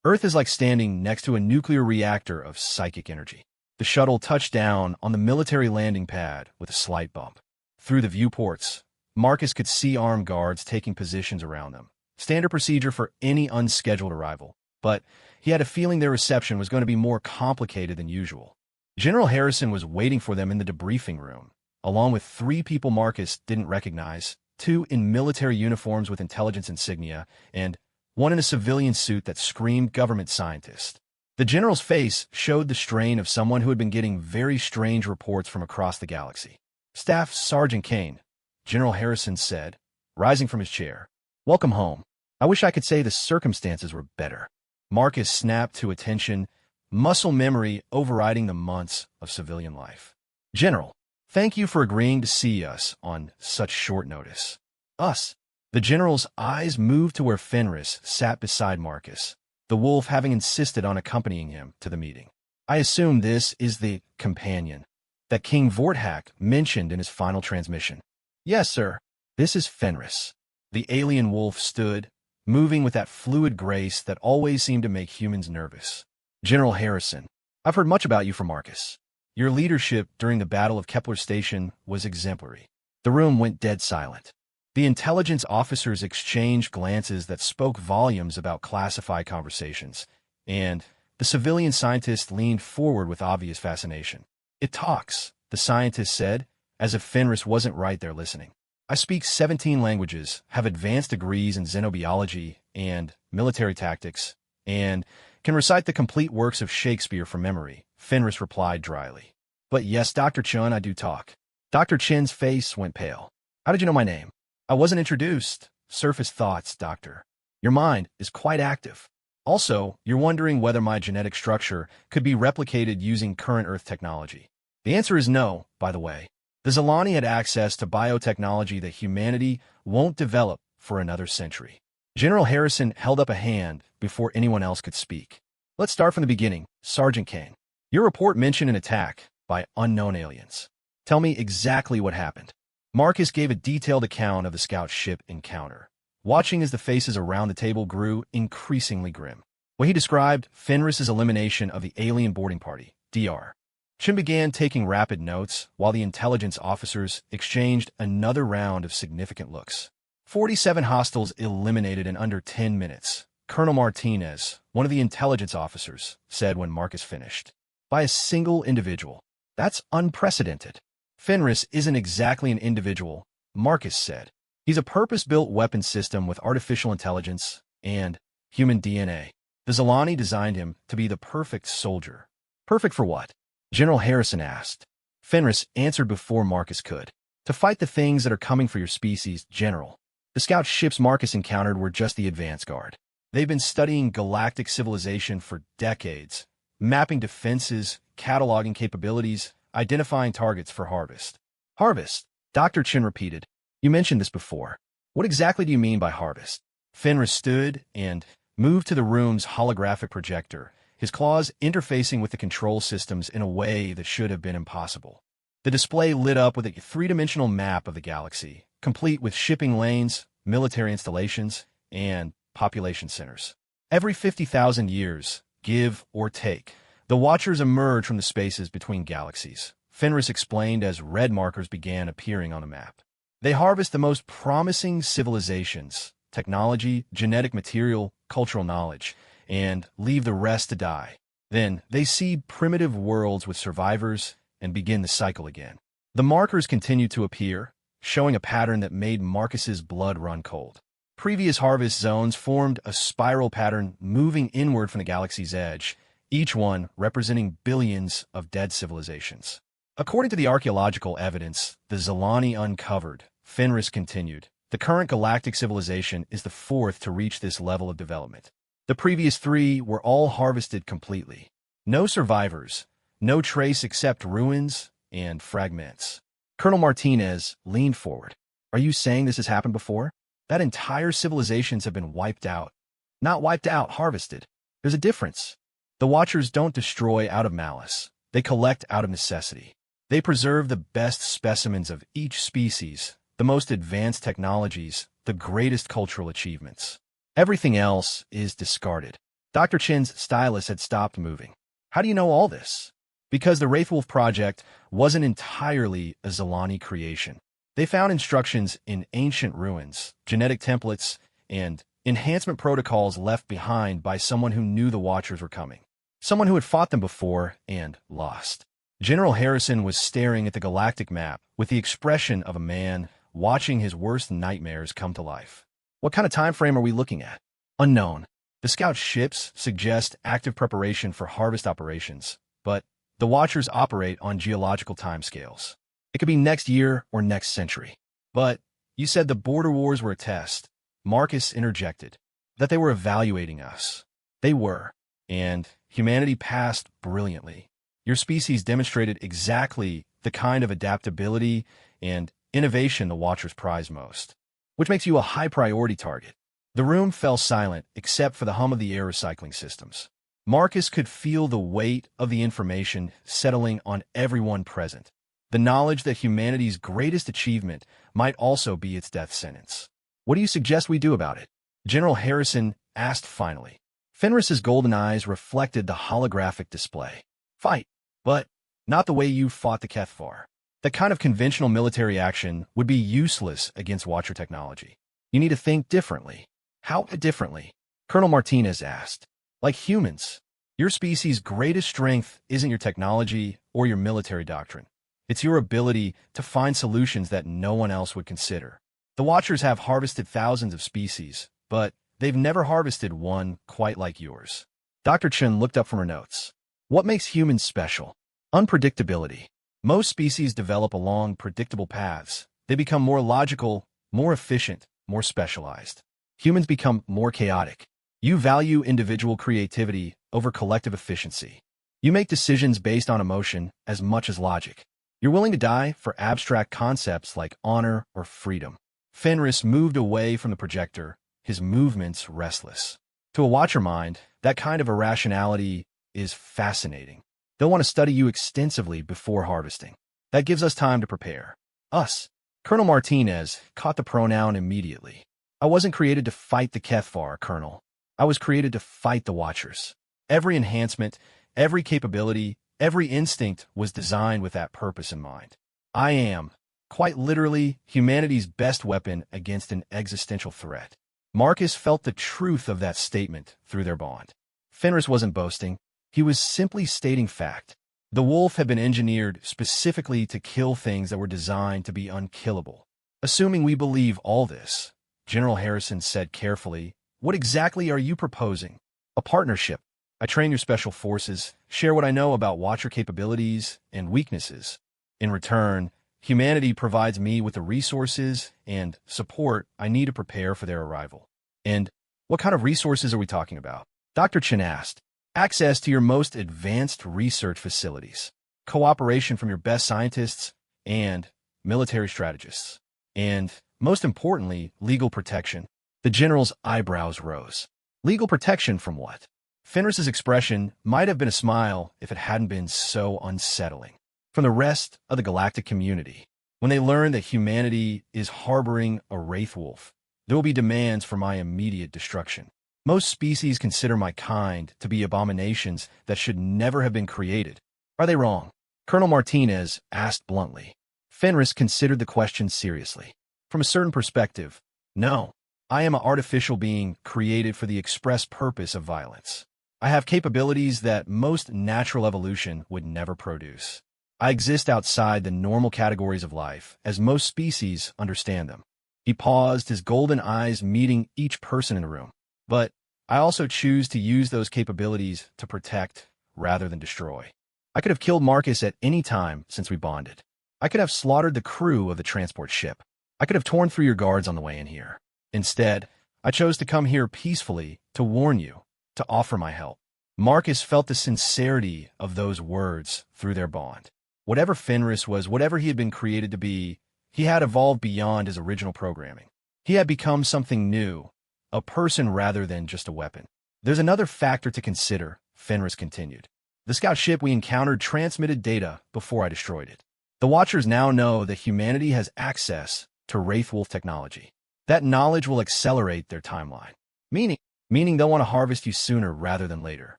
"Earth is like standing next to a nuclear reactor of psychic energy." The shuttle touched down on the military landing pad with a slight bump. Through the viewports, Marcus could see armed guards taking positions around them, standard procedure for any unscheduled arrival. But he had a feeling their reception was going to be more complicated than usual. General Harrison was waiting for them in the debriefing room, along with 3 people Marcus didn't recognize, 2 in military uniforms with intelligence insignia, and 1 in a civilian suit that screamed government scientist. The general's face showed the strain of someone who had been getting very strange reports from across the galaxy. "Staff Sergeant Kane," General Harrison said, rising from his chair. "Welcome home. I wish I could say the circumstances were better." Marcus snapped to attention, muscle memory overriding the months of civilian life. "General, thank you for agreeing to see us on such short notice." "Us?" The general's eyes moved to where Fenris sat beside Marcus, the wolf having insisted on accompanying him to the meeting. "I assume this is the companion that King Vorthak mentioned in his final transmission." "Yes, sir. This is Fenris." The alien wolf stood, moving with that fluid grace that always seemed to make humans nervous. "General Harrison, I've heard much about you from Marcus. Your leadership during the Battle of Kepler Station was exemplary." The room went dead silent. The intelligence officers exchanged glances that spoke volumes about classified conversations, and the civilian scientist leaned forward with obvious fascination. "It talks," the scientist said, as if Fenris wasn't right there listening. "I speak 17 languages, have advanced degrees in xenobiology and military tactics, and can recite the complete works of Shakespeare from memory," Fenris replied dryly. "But yes, Dr. Chun, I do talk." Dr. Chen's face went pale. "How did you know my name?" "I wasn't introduced. Surface thoughts, Doctor. Your mind is quite active. Also, you're wondering whether my genetic structure could be replicated using current Earth technology. The answer is no, by the way. The Zilani had access to biotechnology that humanity won't develop for another century." General Harrison held up a hand before anyone else could speak. "Let's start from the beginning, Sergeant Kane. Your report mentioned an attack by unknown aliens. Tell me exactly what happened." Marcus gave a detailed account of the scout ship encounter, watching as the faces around the table grew increasingly grim. What he described Fenris's elimination of the alien boarding party, DR. Chin began taking rapid notes while the intelligence officers exchanged another round of significant looks. 47 hostiles eliminated in under 10 minutes, Colonel Martinez, one of the intelligence officers, said when Marcus finished. "By a single individual. That's unprecedented." "Fenris isn't exactly an individual," Marcus said. "He's a purpose-built weapon system with artificial intelligence and human DNA. The Zilani designed him to be the perfect soldier." "Perfect for what?" General Harrison asked. Fenris answered before Marcus could. "To fight the things that are coming for your species, General." The scout ships Marcus encountered were just the advance guard. They've been studying galactic civilization for decades, mapping defenses, cataloging capabilities, identifying targets for harvest. "Harvest?" Dr. Chin repeated. "You mentioned this before. What exactly do you mean by harvest?" Fenris stood and moved to the room's holographic projector, his claws interfacing with the control systems in a way that should have been impossible. The display lit up with a 3-dimensional map of the galaxy, complete with shipping lanes, military installations, and population centers. Every 50,000 years, give or take, the Watchers emerge from the spaces between galaxies, Fenris explained as red markers began appearing on the map. They harvest the most promising civilizations, technology, genetic material, cultural knowledge, and leave the rest to die. Then, they seed primitive worlds with survivors and begin the cycle again. The markers continued to appear, showing a pattern that made Marcus's blood run cold. Previous harvest zones formed a spiral pattern moving inward from the galaxy's edge, each one representing billions of dead civilizations. According to the archaeological evidence the Zelani uncovered, Fenris continued, the current galactic civilization is the fourth to reach this level of development. The previous three were all harvested completely. No survivors, no trace except ruins and fragments. Colonel Martinez leaned forward. Are you saying this has happened before? That entire civilizations have been wiped out. Not wiped out, harvested. There's a difference. The Watchers don't destroy out of malice. They collect out of necessity. They preserve the best specimens of each species, the most advanced technologies, the greatest cultural achievements. Everything else is discarded. Dr. Chin's stylus had stopped moving. How do you know all this? Because the Wraithwolf project wasn't entirely a Zelani creation. They found instructions in ancient ruins, genetic templates, and enhancement protocols left behind by someone who knew the Watchers were coming. Someone who had fought them before and lost. General Harrison was staring at the galactic map with the expression of a man watching his worst nightmares come to life. What kind of time frame are we looking at? Unknown. The scout ships suggest active preparation for harvest operations, but the Watchers operate on geological timescales. It could be next year or next century. But you said the border wars were a test. Marcus interjected. That they were evaluating us. They were. And humanity passed brilliantly. Your species demonstrated exactly the kind of adaptability and innovation the Watchers prize most, which makes you a high-priority target. The room fell silent except for the hum of the air recycling systems. Marcus could feel the weight of the information settling on everyone present. The knowledge that humanity's greatest achievement might also be its death sentence. What do you suggest we do about it? General Harrison asked finally. Fenris's golden eyes reflected the holographic display. Fight, but not the way you fought the Kethvar. That kind of conventional military action would be useless against Watcher technology. You need to think differently. How differently? Colonel Martinez asked. Like humans. Your species' greatest strength isn't your technology or your military doctrine. It's your ability to find solutions that no one else would consider. The Watchers have harvested thousands of species, but they've never harvested one quite like yours. Dr. Chen looked up from her notes. What makes humans special? Unpredictability. Most species develop along predictable paths. They become more logical, more efficient, more specialized. Humans become more chaotic. You value individual creativity over collective efficiency. You make decisions based on emotion as much as logic. You're willing to die for abstract concepts like honor or freedom. Fenris moved away from the projector, his movements restless. To a Watcher mind, that kind of irrationality is fascinating. They'll want to study you extensively before harvesting. That gives us time to prepare. Us. Colonel Martinez caught the pronoun immediately. I wasn't created to fight the Kethvar, Colonel. I was created to fight the Watchers. Every enhancement, every capability, every instinct was designed with that purpose in mind. I am, quite literally, humanity's best weapon against an existential threat. Marcus felt the truth of that statement through their bond. Fenris wasn't boasting. He was simply stating fact. The wolf had been engineered specifically to kill things that were designed to be unkillable. Assuming we believe all this, General Harrison said carefully, what exactly are you proposing? A partnership. I train your special forces, share what I know about Watcher capabilities and weaknesses. In return, humanity provides me with the resources and support I need to prepare for their arrival. And what kind of resources are we talking about? Dr. Chen asked. Access to your most advanced research facilities, cooperation from your best scientists and military strategists, and, most importantly, legal protection. The general's eyebrows rose. Legal protection from what? Fenris's expression might have been a smile if it hadn't been so unsettling. From the rest of the galactic community. When they learn that humanity is harboring a Wraithwolf, there will be demands for my immediate destruction. Most species consider my kind to be abominations that should never have been created. Are they wrong? Colonel Martinez asked bluntly. Fenris considered the question seriously. From a certain perspective, no. I am an artificial being created for the express purpose of violence. I have capabilities that most natural evolution would never produce. I exist outside the normal categories of life, as most species understand them. He paused, his golden eyes meeting each person in the room. But I also choose to use those capabilities to protect rather than destroy. I could have killed Marcus at any time since we bonded. I could have slaughtered the crew of the transport ship. I could have torn through your guards on the way in here. Instead, I chose to come here peacefully to warn you, to offer my help. Marcus felt the sincerity of those words through their bond. Whatever Fenris was, whatever he had been created to be, he had evolved beyond his original programming. He had become something new, a person rather than just a weapon. There's another factor to consider, Fenris continued. The scout ship we encountered transmitted data before I destroyed it. The Watchers now know that humanity has access to Wraithwolf technology. That knowledge will accelerate their timeline, meaning they'll want to harvest you sooner rather than later,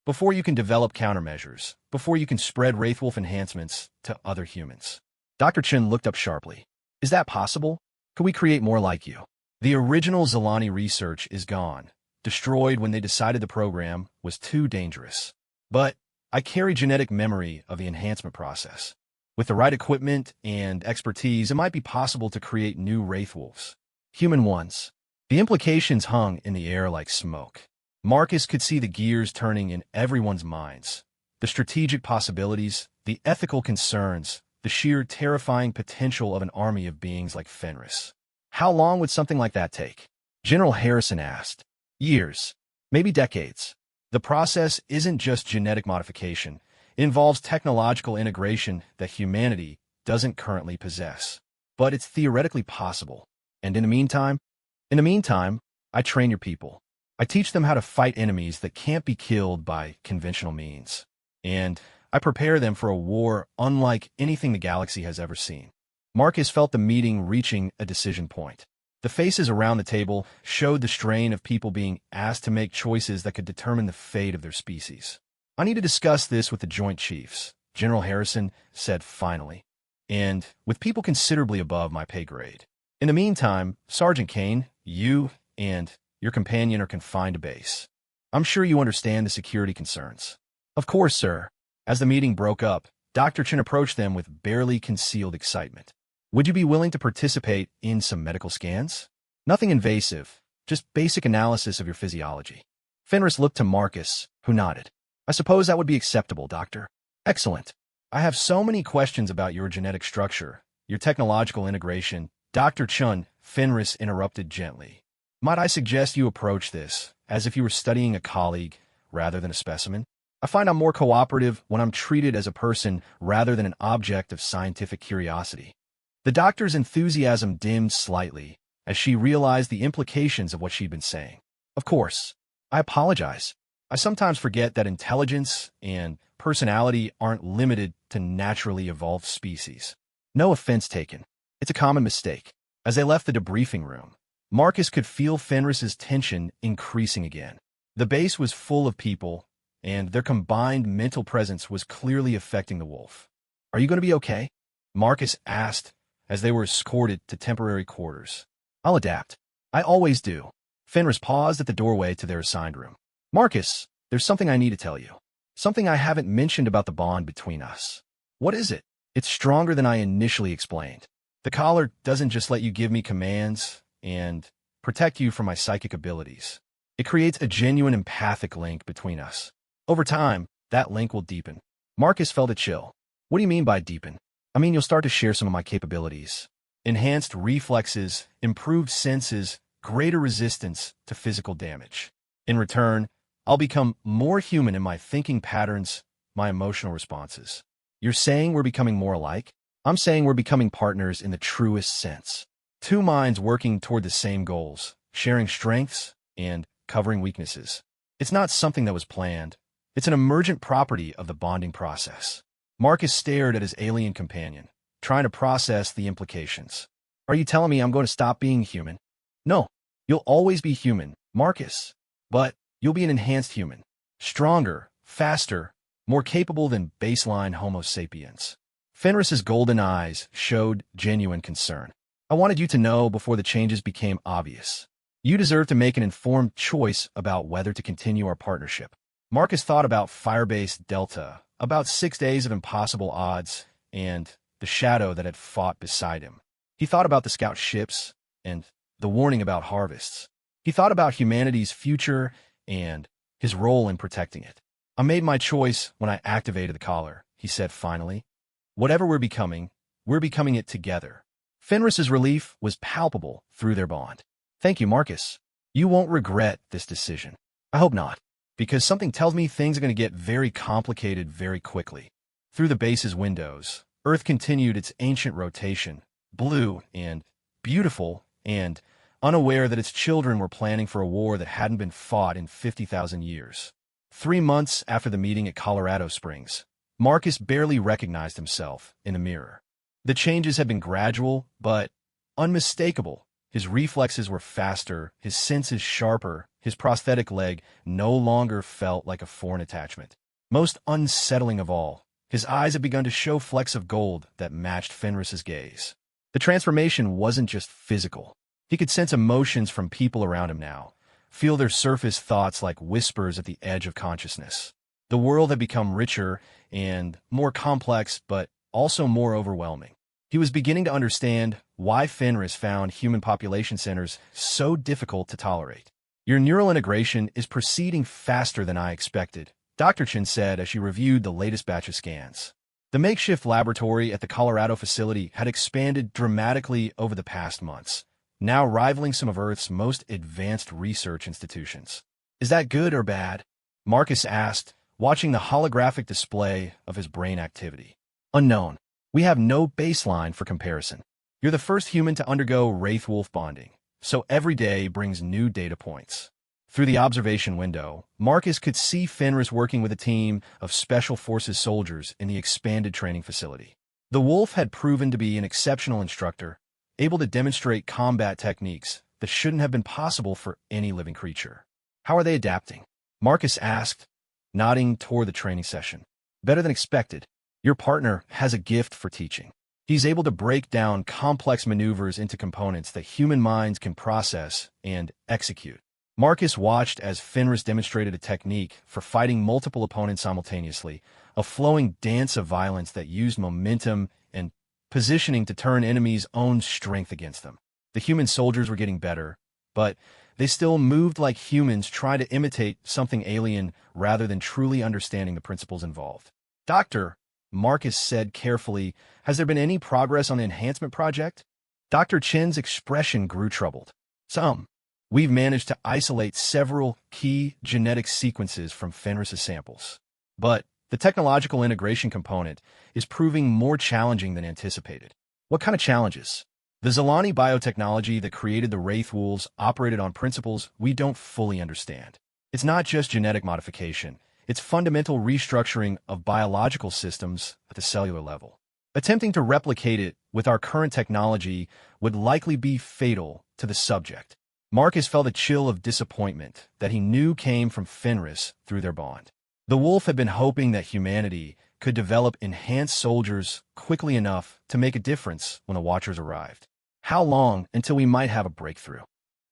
before you can develop countermeasures, before you can spread Wraithwolf enhancements to other humans. Dr. Chen looked up sharply. Is that possible? Could we create more like you? The original Zalani research is gone, destroyed when they decided the program was too dangerous. But I carry genetic memory of the enhancement process. With the right equipment and expertise, it might be possible to create new Wraithwolves. Human ones. The implications hung in the air like smoke. Marcus could see the gears turning in everyone's minds. The strategic possibilities, the ethical concerns, the sheer terrifying potential of an army of beings like Fenris. How long would something like that take? General Harrison asked. Years. Maybe decades. The process isn't just genetic modification. It involves technological integration that humanity doesn't currently possess. But it's theoretically possible. And in the meantime, I train your people. I teach them how to fight enemies that can't be killed by conventional means. And I prepare them for a war unlike anything the galaxy has ever seen. Marcus felt the meeting reaching a decision point. The faces around the table showed the strain of people being asked to make choices that could determine the fate of their species. I need to discuss this with the Joint Chiefs, General Harrison said finally, and with people considerably above my pay grade. In the meantime, Sergeant Kane, you and your companion are confined to base. I'm sure you understand the security concerns. Of course, sir. As the meeting broke up, Dr. Chen approached them with barely concealed excitement. Would you be willing to participate in some medical scans? Nothing invasive, just basic analysis of your physiology. Fenris looked to Marcus, who nodded. I suppose that would be acceptable, Doctor. Excellent. I have so many questions about your genetic structure, your technological integration. Dr. Chun, Fenris interrupted gently. Might I suggest you approach this as if you were studying a colleague rather than a specimen? I find I'm more cooperative when I'm treated as a person rather than an object of scientific curiosity. The doctor's enthusiasm dimmed slightly as she realized the implications of what she'd been saying. Of course, I apologize. I sometimes forget that intelligence and personality aren't limited to naturally evolved species. No offense taken. It's a common mistake. As they left the debriefing room, Marcus could feel Fenris's tension increasing again. The base was full of people, and their combined mental presence was clearly affecting the wolf. Are you going to be okay? Marcus asked as they were escorted to temporary quarters. I'll adapt. I always do. Fenris paused at the doorway to their assigned room. Marcus, there's something I need to tell you. Something I haven't mentioned about the bond between us. What is it? It's stronger than I initially explained. The collar doesn't just let you give me commands and protect you from my psychic abilities. It creates a genuine empathic link between us. Over time, that link will deepen. Marcus felt a chill. What do you mean by deepen? I mean, you'll start to share some of my capabilities. Enhanced reflexes, improved senses, greater resistance to physical damage. In return, I'll become more human in my thinking patterns, my emotional responses. You're saying we're becoming more alike? I'm saying we're becoming partners in the truest sense. Two minds working toward the same goals, sharing strengths and covering weaknesses. It's not something that was planned. It's an emergent property of the bonding process. Marcus stared at his alien companion, trying to process the implications. Are you telling me I'm going to stop being human? No, you'll always be human, Marcus. But you'll be an enhanced human. Stronger, faster, more capable than baseline Homo sapiens. Fenris's golden eyes showed genuine concern. I wanted you to know before the changes became obvious. You deserve to make an informed choice about whether to continue our partnership. Marcus thought about Firebase Delta, about 6 days of impossible odds, and the shadow that had fought beside him. He thought about the scout ships and the warning about harvests. He thought about humanity's future and his role in protecting it. I made my choice when I activated the collar, he said finally. Whatever we're becoming it together. Fenris's relief was palpable through their bond. Thank you, Marcus. You won't regret this decision. I hope not, because something tells me things are going to get very complicated very quickly. Through the base's windows, Earth continued its ancient rotation, blue and beautiful and unaware that its children were planning for a war that hadn't been fought in 50,000 years. 3 months after the meeting at Colorado Springs, Marcus barely recognized himself in the mirror. The changes had been gradual, but unmistakable. His reflexes were faster, his senses sharper, his prosthetic leg no longer felt like a foreign attachment. Most unsettling of all, his eyes had begun to show flecks of gold that matched Fenris's gaze. The transformation wasn't just physical. He could sense emotions from people around him now, feel their surface thoughts like whispers at the edge of consciousness. The world had become richer and more complex, but also more overwhelming. He was beginning to understand why Fenris found human population centers so difficult to tolerate. Your neural integration is proceeding faster than I expected, Dr. Chen said as she reviewed the latest batch of scans. The makeshift laboratory at the Colorado facility had expanded dramatically over the past months, now rivaling some of Earth's most advanced research institutions. Is that good or bad? Marcus asked, watching the holographic display of his brain activity. Unknown. We have no baseline for comparison. You're the first human to undergo Wraith-Wolf bonding, so every day brings new data points. Through the observation window, Marcus could see Fenris working with a team of Special Forces soldiers in the expanded training facility. The Wolf had proven to be an exceptional instructor, able to demonstrate combat techniques that shouldn't have been possible for any living creature. How are they adapting? Marcus asked, nodding toward the training session. Better than expected. Your partner has a gift for teaching. He's able to break down complex maneuvers into components that human minds can process and execute. Marcus watched as Fenris demonstrated a technique for fighting multiple opponents simultaneously, a flowing dance of violence that used momentum and positioning to turn enemies' own strength against them. The human soldiers were getting better, but they still moved like humans trying to imitate something alien rather than truly understanding the principles involved. Doctor, Marcus said carefully, has there been any progress on the enhancement project? Dr. Chen's expression grew troubled. Some. We've managed to isolate several key genetic sequences from Fenris's samples. But the technological integration component is proving more challenging than anticipated. What kind of challenges? The Zilani biotechnology that created the Wraith Wolves operated on principles we don't fully understand. It's not just genetic modification. It's fundamental restructuring of biological systems at the cellular level. Attempting to replicate it with our current technology would likely be fatal to the subject. Marcus felt a chill of disappointment that he knew came from Fenris through their bond. The Wolf had been hoping that humanity could develop enhanced soldiers quickly enough to make a difference when the Watchers arrived. How long until we might have a breakthrough?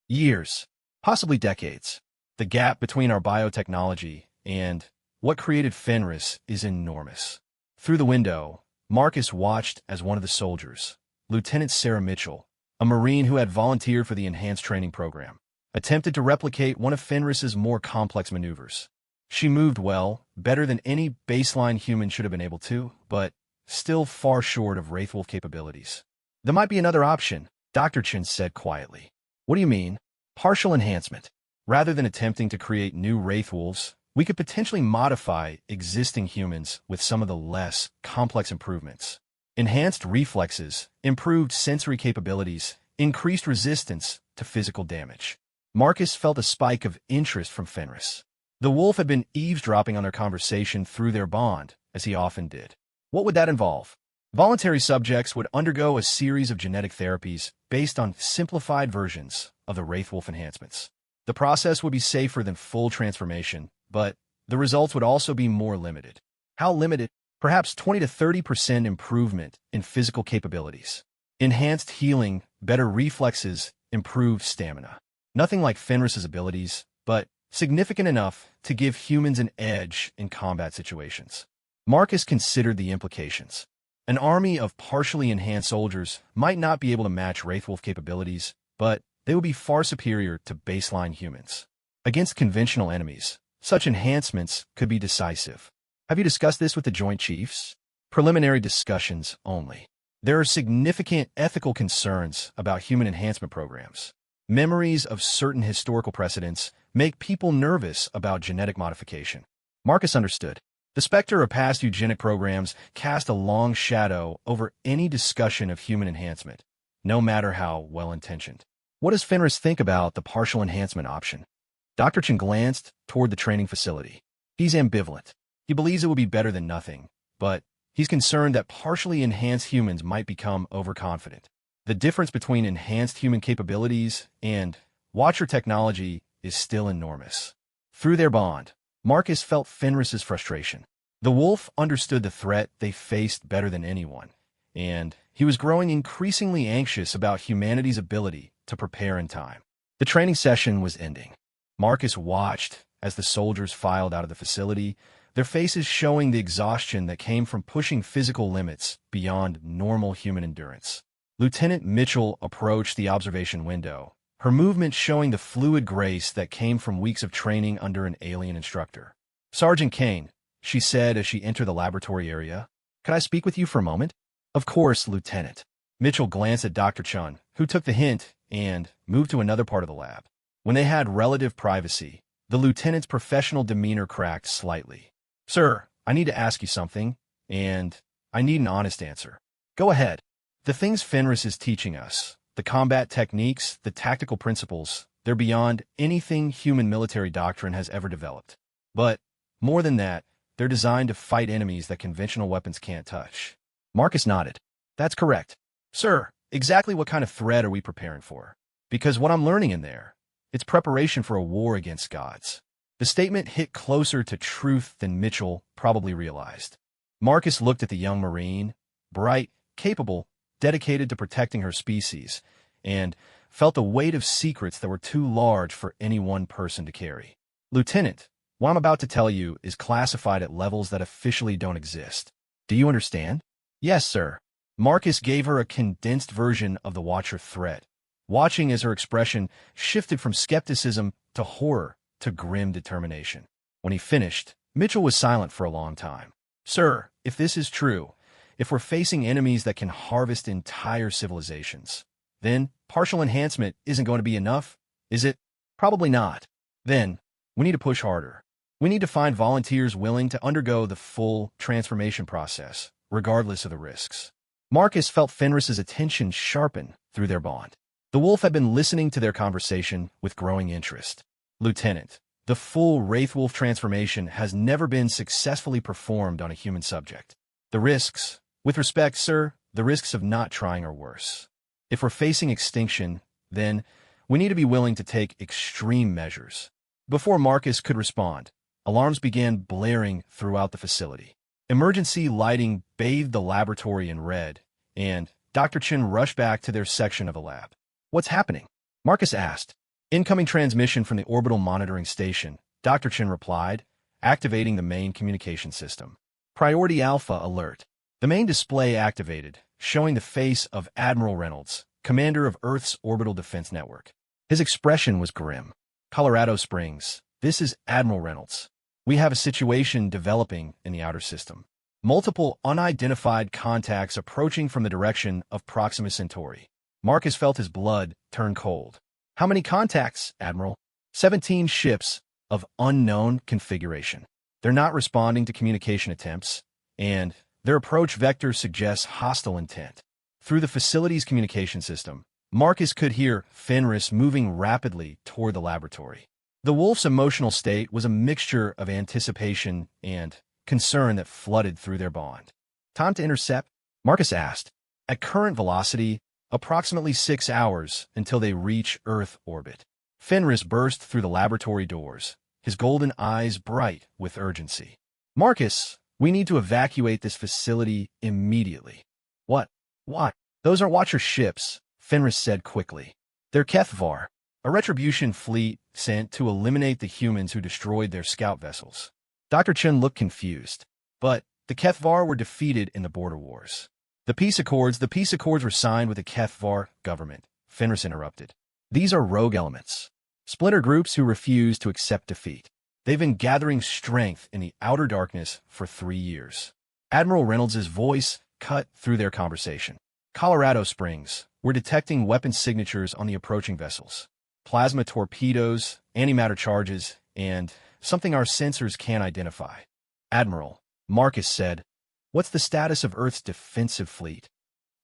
Years, possibly decades. The gap between our biotechnology and what created Fenris is enormous. Through the window, Marcus watched as one of the soldiers, Lieutenant Sarah Mitchell, a Marine who had volunteered for the enhanced training program, attempted to replicate one of Fenris's more complex maneuvers. She moved well, better than any baseline human should have been able to, but still far short of Wraithwolf capabilities. There might be another option, Dr. Chen said quietly. What do you mean? Partial enhancement. Rather than attempting to create new Wraithwolves, we could potentially modify existing humans with some of the less complex improvements. Enhanced reflexes, improved sensory capabilities, increased resistance to physical damage. Marcus felt a spike of interest from Fenris. The Wolf had been eavesdropping on their conversation through their bond, as he often did. What would that involve? Voluntary subjects would undergo a series of genetic therapies based on simplified versions of the Wraithwolf enhancements. The process would be safer than full transformation, but the results would also be more limited. How limited? Perhaps 20 to 30% improvement in physical capabilities. Enhanced healing, better reflexes, improved stamina. Nothing like Fenris's abilities, but significant enough to give humans an edge in combat situations. Marcus considered the implications. An army of partially enhanced soldiers might not be able to match Wraithwolf capabilities, but they would be far superior to baseline humans. Against conventional enemies, such enhancements could be decisive. Have you discussed this with the Joint Chiefs? Preliminary discussions only. There are significant ethical concerns about human enhancement programs. Memories of certain historical precedents make people nervous about genetic modification. Marcus understood. The specter of past eugenic programs cast a long shadow over any discussion of human enhancement, no matter how well-intentioned. What does Fenris think about the partial enhancement option? Dr. Chen glanced toward the training facility. He's ambivalent. He believes it would be better than nothing, but he's concerned that partially enhanced humans might become overconfident. The difference between enhanced human capabilities and Watcher technology is still enormous. Through their bond, Marcus felt Fenris's frustration. The wolf understood the threat they faced better than anyone, and he was growing increasingly anxious about humanity's ability to prepare in time. The training session was ending. Marcus watched as the soldiers filed out of the facility, their faces showing the exhaustion that came from pushing physical limits beyond normal human endurance. Lieutenant Mitchell approached the observation window, her movement showing the fluid grace that came from weeks of training under an alien instructor. "Sergeant Kane," she said as she entered the laboratory area, "could I speak with you for a moment?" "Of course, Lieutenant." Mitchell glanced at Dr. Chun, who took the hint and moved to another part of the lab. When they had relative privacy, the lieutenant's professional demeanor cracked slightly. "Sir, I need to ask you something, and I need an honest answer." "Go ahead." "The things Fenris is teaching us, the combat techniques, the tactical principles, they're beyond anything human military doctrine has ever developed. But, more than that, they're designed to fight enemies that conventional weapons can't touch." Marcus nodded. "That's correct." "Sir, exactly what kind of threat are we preparing for? Because what I'm learning in there, it's preparation for a war against gods." The statement hit closer to truth than Mitchell probably realized. Marcus looked at the young Marine, bright, capable, dedicated to protecting her species, and felt a weight of secrets that were too large for any one person to carry. "Lieutenant, what I'm about to tell you is classified at levels that officially don't exist. Do you understand?" "Yes, sir." Marcus gave her a condensed version of the Watcher threat, watching as her expression shifted from skepticism to horror to grim determination. When he finished, Mitchell was silent for a long time. "Sir, if this is true, if we're facing enemies that can harvest entire civilizations, then partial enhancement isn't going to be enough, is it?" "Probably not." "Then, we need to push harder. We need to find volunteers willing to undergo the full transformation process, regardless of the risks." Marcus felt Fenris's attention sharpen through their bond. The wolf had been listening to their conversation with growing interest. "Lieutenant, the full Wraithwolf transformation has never been successfully performed on a human subject. The risks, with respect, sir, the risks of not trying are worse. If we're facing extinction, then we need to be willing to take extreme measures." Before Marcus could respond, alarms began blaring throughout the facility. Emergency lighting bathed the laboratory in red, and Dr. Chen rushed back to their section of the lab. "What's happening?" Marcus asked. "Incoming transmission from the orbital monitoring station," Dr. Chen replied, activating the main communication system. "Priority Alpha alert." The main display activated, showing the face of Admiral Reynolds, commander of Earth's Orbital Defense Network. His expression was grim. "Colorado Springs, this is Admiral Reynolds. We have a situation developing in the outer system. Multiple unidentified contacts approaching from the direction of Proxima Centauri." Marcus felt his blood turn cold. "How many contacts, Admiral?" 17 ships of unknown configuration. They're not responding to communication attempts, and their approach vector suggests hostile intent. Through the facility's communication system, Marcus could hear Fenris moving rapidly toward the laboratory. The wolf's emotional state was a mixture of anticipation and concern that flooded through their bond. "Time to intercept?" Marcus asked. "At current velocity, approximately 6 hours until they reach Earth orbit." Fenris burst through the laboratory doors, his golden eyes bright with urgency. Marcus, We need to evacuate this facility immediately. What? What? Those aren't Watcher ships, Fenris said quickly. They're Kethvar, a retribution fleet sent to eliminate the humans who destroyed their scout vessels. Dr. Chen looked confused. But the Kethvar were defeated in the border wars. The peace accords were signed with the Kethvar government, Fenris interrupted. These are rogue elements. Splinter groups who refuse to accept defeat. They've been gathering strength in the outer darkness for 3 years. Admiral Reynolds' voice cut through their conversation. Colorado Springs, we're detecting weapon signatures on the approaching vessels. Plasma torpedoes, antimatter charges, and something our sensors can't identify. Admiral, Marcus said, what's the status of Earth's defensive fleet?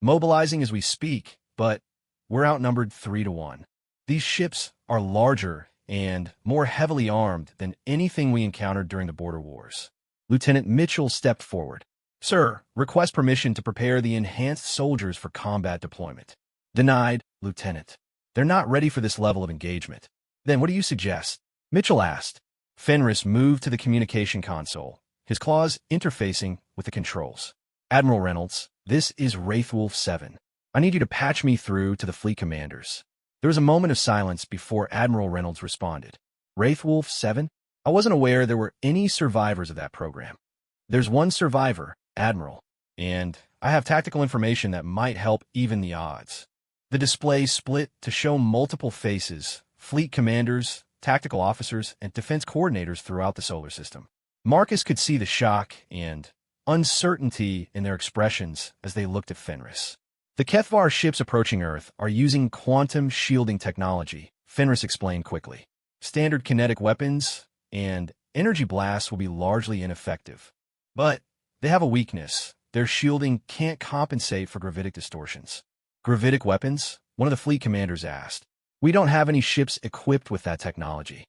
Mobilizing as we speak, but we're outnumbered 3-1. These ships are larger and more heavily armed than anything we encountered during the border wars. Lieutenant Mitchell stepped forward. Sir, request permission to prepare the enhanced soldiers for combat deployment. Denied, Lieutenant. They're not ready for this level of engagement. Then what do you suggest? Mitchell asked. Fenris moved to the communication console, his claws interfacing with the controls. Admiral Reynolds, this is Wraithwolf 7. I need you to patch me through to the fleet commanders. There was a moment of silence before Admiral Reynolds responded. Wraithwolf 7? I wasn't aware there were any survivors of that program. There's one survivor, Admiral, and I have tactical information that might help even the odds. The display split to show multiple faces, fleet commanders, tactical officers, and defense coordinators throughout the solar system. Marcus could see the shock and uncertainty in their expressions as they looked at Fenris. The Kethvar ships approaching Earth are using quantum shielding technology, Fenris explained quickly. Standard kinetic weapons and energy blasts will be largely ineffective. But they have a weakness. Their shielding can't compensate for gravitic distortions. Gravitic weapons? One of the fleet commanders asked. We don't have any ships equipped with that technology.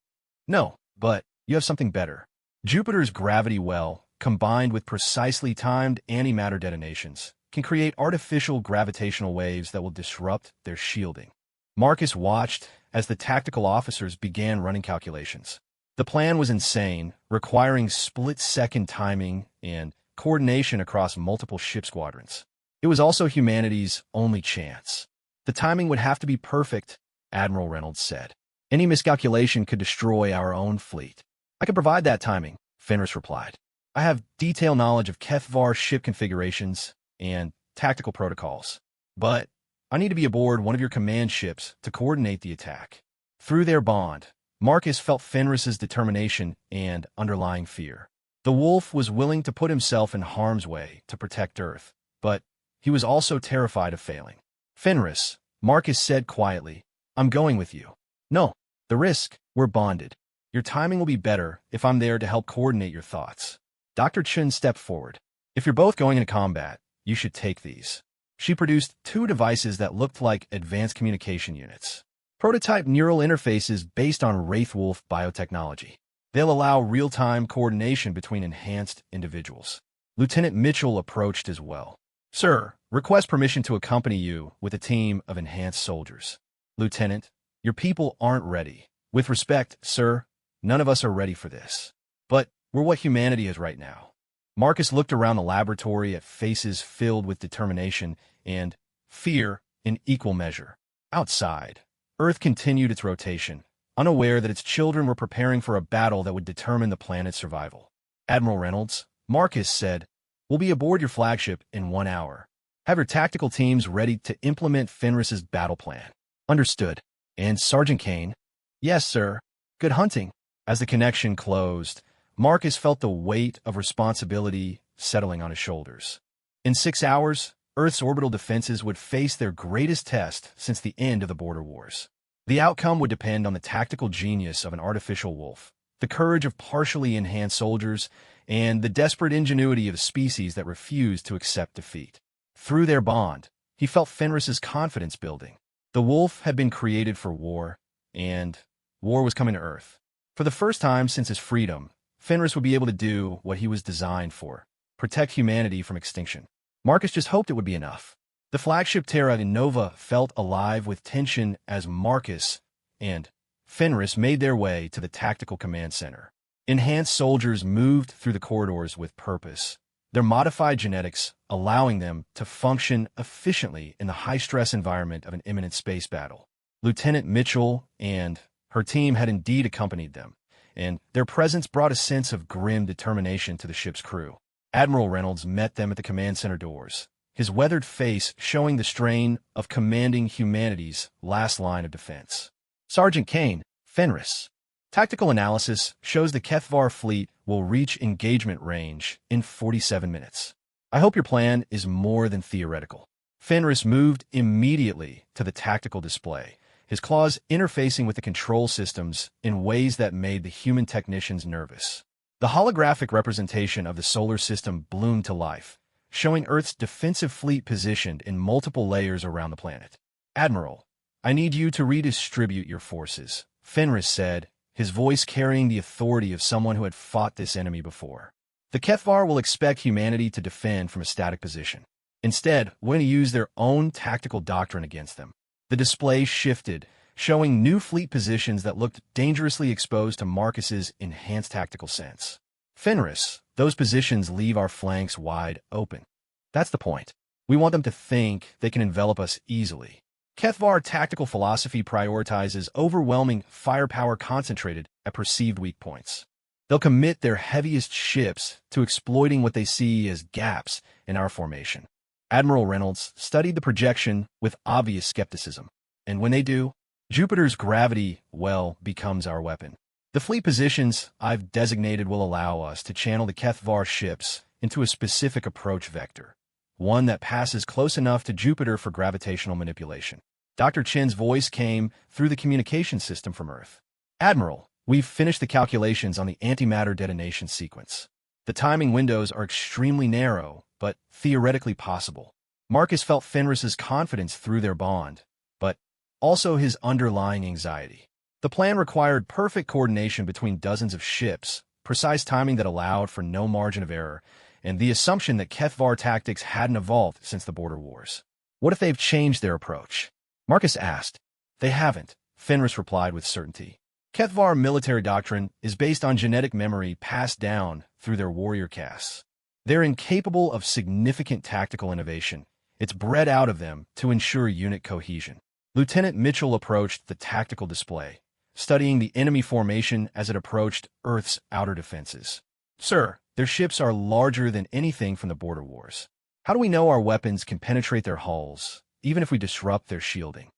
No, but you have something better. Jupiter's gravity well, combined with precisely timed antimatter detonations, can create artificial gravitational waves that will disrupt their shielding. Marcus watched as the tactical officers began running calculations. The plan was insane, requiring split-second timing and coordination across multiple ship squadrons. It was also humanity's only chance. The timing would have to be perfect, Admiral Reynolds said. Any miscalculation could destroy our own fleet. I can provide that timing, Fenris replied. I have detailed knowledge of Kethvar ship configurations and tactical protocols. But I need to be aboard one of your command ships to coordinate the attack. Through their bond, Marcus felt Fenris's determination and underlying fear. The wolf was willing to put himself in harm's way to protect Earth, but he was also terrified of failing. Fenris, Marcus said quietly, I'm going with you. No, the risk, we're bonded. Your timing will be better if I'm there to help coordinate your thoughts. Dr. Chen stepped forward. If you're both going into combat, you should take these. She produced 2 devices that looked like advanced communication units. Prototype neural interfaces based on Wraithwolf biotechnology. They'll allow real-time coordination between enhanced individuals. Lieutenant Mitchell approached as well. Sir, request permission to accompany you with a team of enhanced soldiers. Lieutenant, your people aren't ready. With respect, sir, none of us are ready for this. But we're what humanity is right now. Marcus looked around the laboratory at faces filled with determination and fear in equal measure. Outside, Earth continued its rotation, unaware that its children were preparing for a battle that would determine the planet's survival. Admiral Reynolds, Marcus said, we'll be aboard your flagship in 1 hour. Have your tactical teams ready to implement Fenris's battle plan. Understood. And Sergeant Kane? Yes, sir. Good hunting. As the connection closed, Marcus felt the weight of responsibility settling on his shoulders. In 6 hours, Earth's orbital defenses would face their greatest test since the end of the border wars. The outcome would depend on the tactical genius of an artificial wolf, the courage of partially enhanced soldiers, and the desperate ingenuity of a species that refused to accept defeat. Through their bond, he felt Fenris's confidence building. The wolf had been created for war, and war was coming to Earth. For the first time since his freedom, Fenris would be able to do what he was designed for, protect humanity from extinction. Marcus just hoped it would be enough. The flagship Terra Nova felt alive with tension as Marcus and Fenris made their way to the tactical command center. Enhanced soldiers moved through the corridors with purpose, their modified genetics allowing them to function efficiently in the high-stress environment of an imminent space battle. Lieutenant Mitchell and her team had indeed accompanied them, and their presence brought a sense of grim determination to the ship's crew. Admiral Reynolds met them at the command center doors, his weathered face showing the strain of commanding humanity's last line of defense. Sergeant Kane, Fenris. Tactical analysis shows the Kethvar fleet will reach engagement range in 47 minutes. I hope your plan is more than theoretical. Fenris moved immediately to the tactical display, his claws interfacing with the control systems in ways that made the human technicians nervous. The holographic representation of the solar system bloomed to life, showing Earth's defensive fleet positioned in multiple layers around the planet. Admiral, I need you to redistribute your forces, Fenris said, his voice carrying the authority of someone who had fought this enemy before. The Kethvar will expect humanity to defend from a static position. Instead, we're going to use their own tactical doctrine against them. The display shifted, showing new fleet positions that looked dangerously exposed to Marcus's enhanced tactical sense. Fenris, those positions leave our flanks wide open. That's the point. We want them to think they can envelop us easily. Kethvar tactical philosophy prioritizes overwhelming firepower concentrated at perceived weak points. They'll commit their heaviest ships to exploiting what they see as gaps in our formation. Admiral Reynolds studied the projection with obvious skepticism. And when they do, Jupiter's gravity well becomes our weapon. The fleet positions I've designated will allow us to channel the Kethvar ships into a specific approach vector, one that passes close enough to Jupiter for gravitational manipulation. Dr. Chen's voice came through the communication system from Earth. Admiral, we've finished the calculations on the antimatter detonation sequence. The timing windows are extremely narrow, but theoretically possible. Marcus felt Fenris's confidence through their bond, but also his underlying anxiety. The plan required perfect coordination between dozens of ships, precise timing that allowed for no margin of error, and the assumption that Kethvar tactics hadn't evolved since the border wars. What if they've changed their approach? Marcus asked. They haven't, Fenris replied with certainty. Kethvar military doctrine is based on genetic memory passed down through their warrior castes. They're incapable of significant tactical innovation. It's bred out of them to ensure unit cohesion. Lieutenant Mitchell approached the tactical display, studying the enemy formation as it approached Earth's outer defenses. Sir, their ships are larger than anything from the border wars. How do we know our weapons can penetrate their hulls, even if we disrupt their shielding?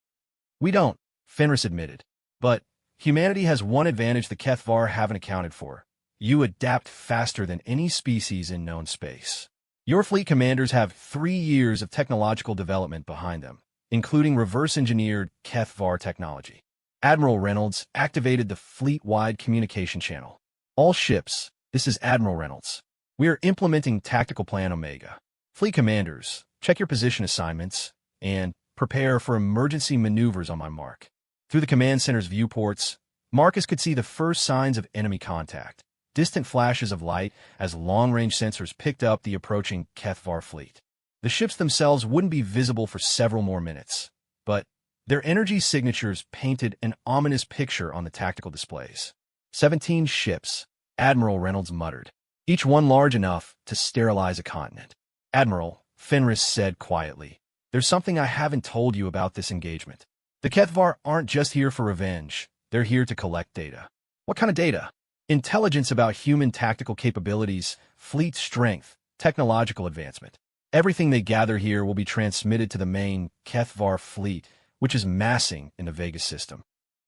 We don't, Fenris admitted. But humanity has one advantage the Kethvar haven't accounted for. You adapt faster than any species in known space. Your fleet commanders have 3 years of technological development behind them, including reverse-engineered Kethvar technology. Admiral Reynolds activated the fleet-wide communication channel. All ships, this is Admiral Reynolds. We are implementing Tactical Plan Omega. Fleet commanders, check your position assignments, and prepare for emergency maneuvers on my mark. Through the command center's viewports, Marcus could see the first signs of enemy contact, distant flashes of light as long-range sensors picked up the approaching Kethvar fleet. The ships themselves wouldn't be visible for several more minutes, but their energy signatures painted an ominous picture on the tactical displays. 17 ships, Admiral Reynolds muttered, each one large enough to sterilize a continent. Admiral, Fenris said quietly, there's something I haven't told you about this engagement. The Kethvar aren't just here for revenge, they're here to collect data. What kind of data? Intelligence about human tactical capabilities, fleet strength, technological advancement. Everything they gather here will be transmitted to the main Kethvar fleet, which is massing in the Vegas system.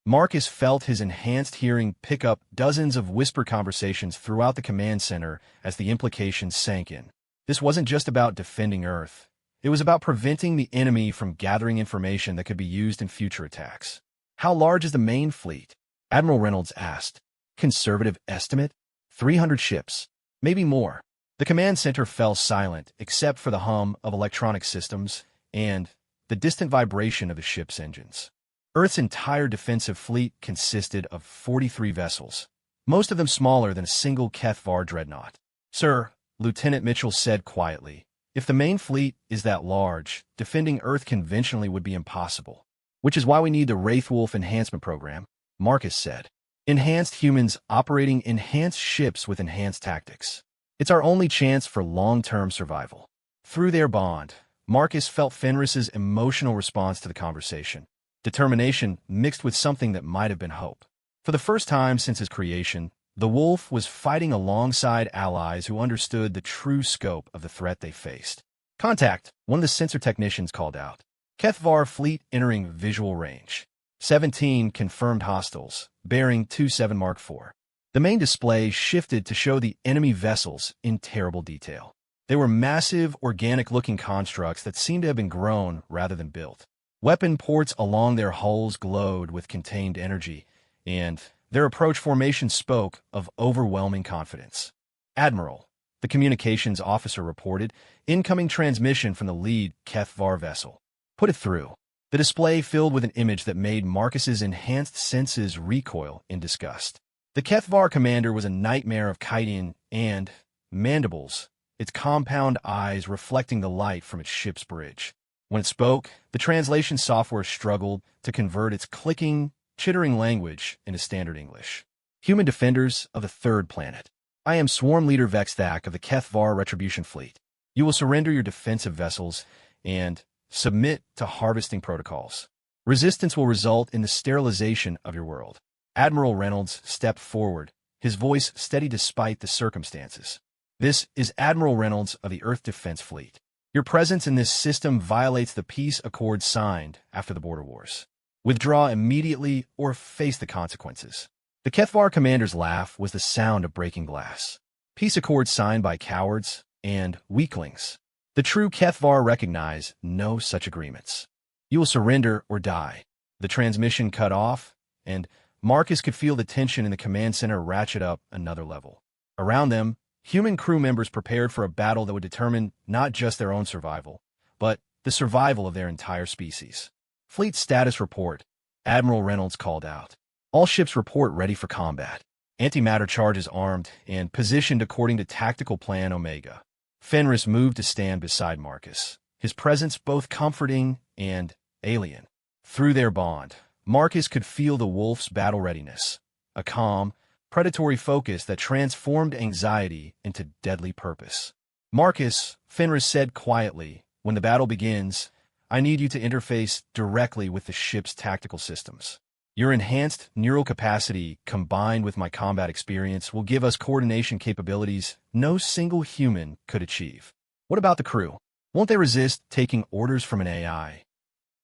Marcus felt his enhanced hearing pick up dozens of whisper conversations throughout the command center as the implications sank in. This wasn't just about defending Earth. It was about preventing the enemy from gathering information that could be used in future attacks. How large is the main fleet? Admiral Reynolds asked. Conservative estimate? 300 ships. Maybe more. The command center fell silent except for the hum of electronic systems and the distant vibration of the ship's engines. Earth's entire defensive fleet consisted of 43 vessels, most of them smaller than a single Kethvar dreadnought. Sir, Lieutenant Mitchell said quietly, if the main fleet is that large, defending Earth conventionally would be impossible. Which is why we need the Wraithwolf enhancement program, Marcus said. Enhanced humans operating enhanced ships with enhanced tactics. It's our only chance for long-term survival. Through their bond, Marcus felt Fenris's emotional response to the conversation. Determination mixed with something that might have been hope. For the first time since his creation, the wolf was fighting alongside allies who understood the true scope of the threat they faced. Contact, one of the sensor technicians called out. Kethvar fleet entering visual range. 17 confirmed hostiles, bearing 27 Mark IV. The main display shifted to show the enemy vessels in terrible detail. They were massive, organic-looking constructs that seemed to have been grown rather than built. Weapon ports along their hulls glowed with contained energy, and their approach formation spoke of overwhelming confidence. Admiral, the communications officer reported, incoming transmission from the lead Kethvar vessel. Put it through. The display filled with an image that made Marcus's enhanced senses recoil in disgust. The Kethvar commander was a nightmare of chitin and mandibles, its compound eyes reflecting the light from its ship's bridge. When it spoke, the translation software struggled to convert its clicking, chittering language into standard English. Human defenders of the third planet. I am Swarm Leader Vexthak of the Kethvar Retribution Fleet. You will surrender your defensive vessels and submit to harvesting protocols. Resistance will result in the sterilization of your world. Admiral Reynolds stepped forward, his voice steady despite the circumstances. This is Admiral Reynolds of the Earth Defense Fleet. Your presence in this system violates the peace accord signed after the border wars. Withdraw immediately or face the consequences. The Kethvar commander's laugh was the sound of breaking glass. Peace accords signed by cowards and weaklings. The true Kethvar recognize no such agreements. You will surrender or die. The transmission cut off, and Marcus could feel the tension in the command center ratchet up another level. Around them, human crew members prepared for a battle that would determine not just their own survival, but the survival of their entire species. Fleet status report, Admiral Reynolds called out. All ships report ready for combat. Antimatter charges armed and positioned according to Tactical Plan Omega. Fenris moved to stand beside Marcus, his presence both comforting and alien. Through their bond, Marcus could feel the wolf's battle readiness, a calm, predatory focus that transformed anxiety into deadly purpose. Marcus, Fenris said quietly, when the battle begins, I need you to interface directly with the ship's tactical systems. Your enhanced neural capacity, combined with my combat experience, will give us coordination capabilities no single human could achieve. What about the crew? Won't they resist taking orders from an AI?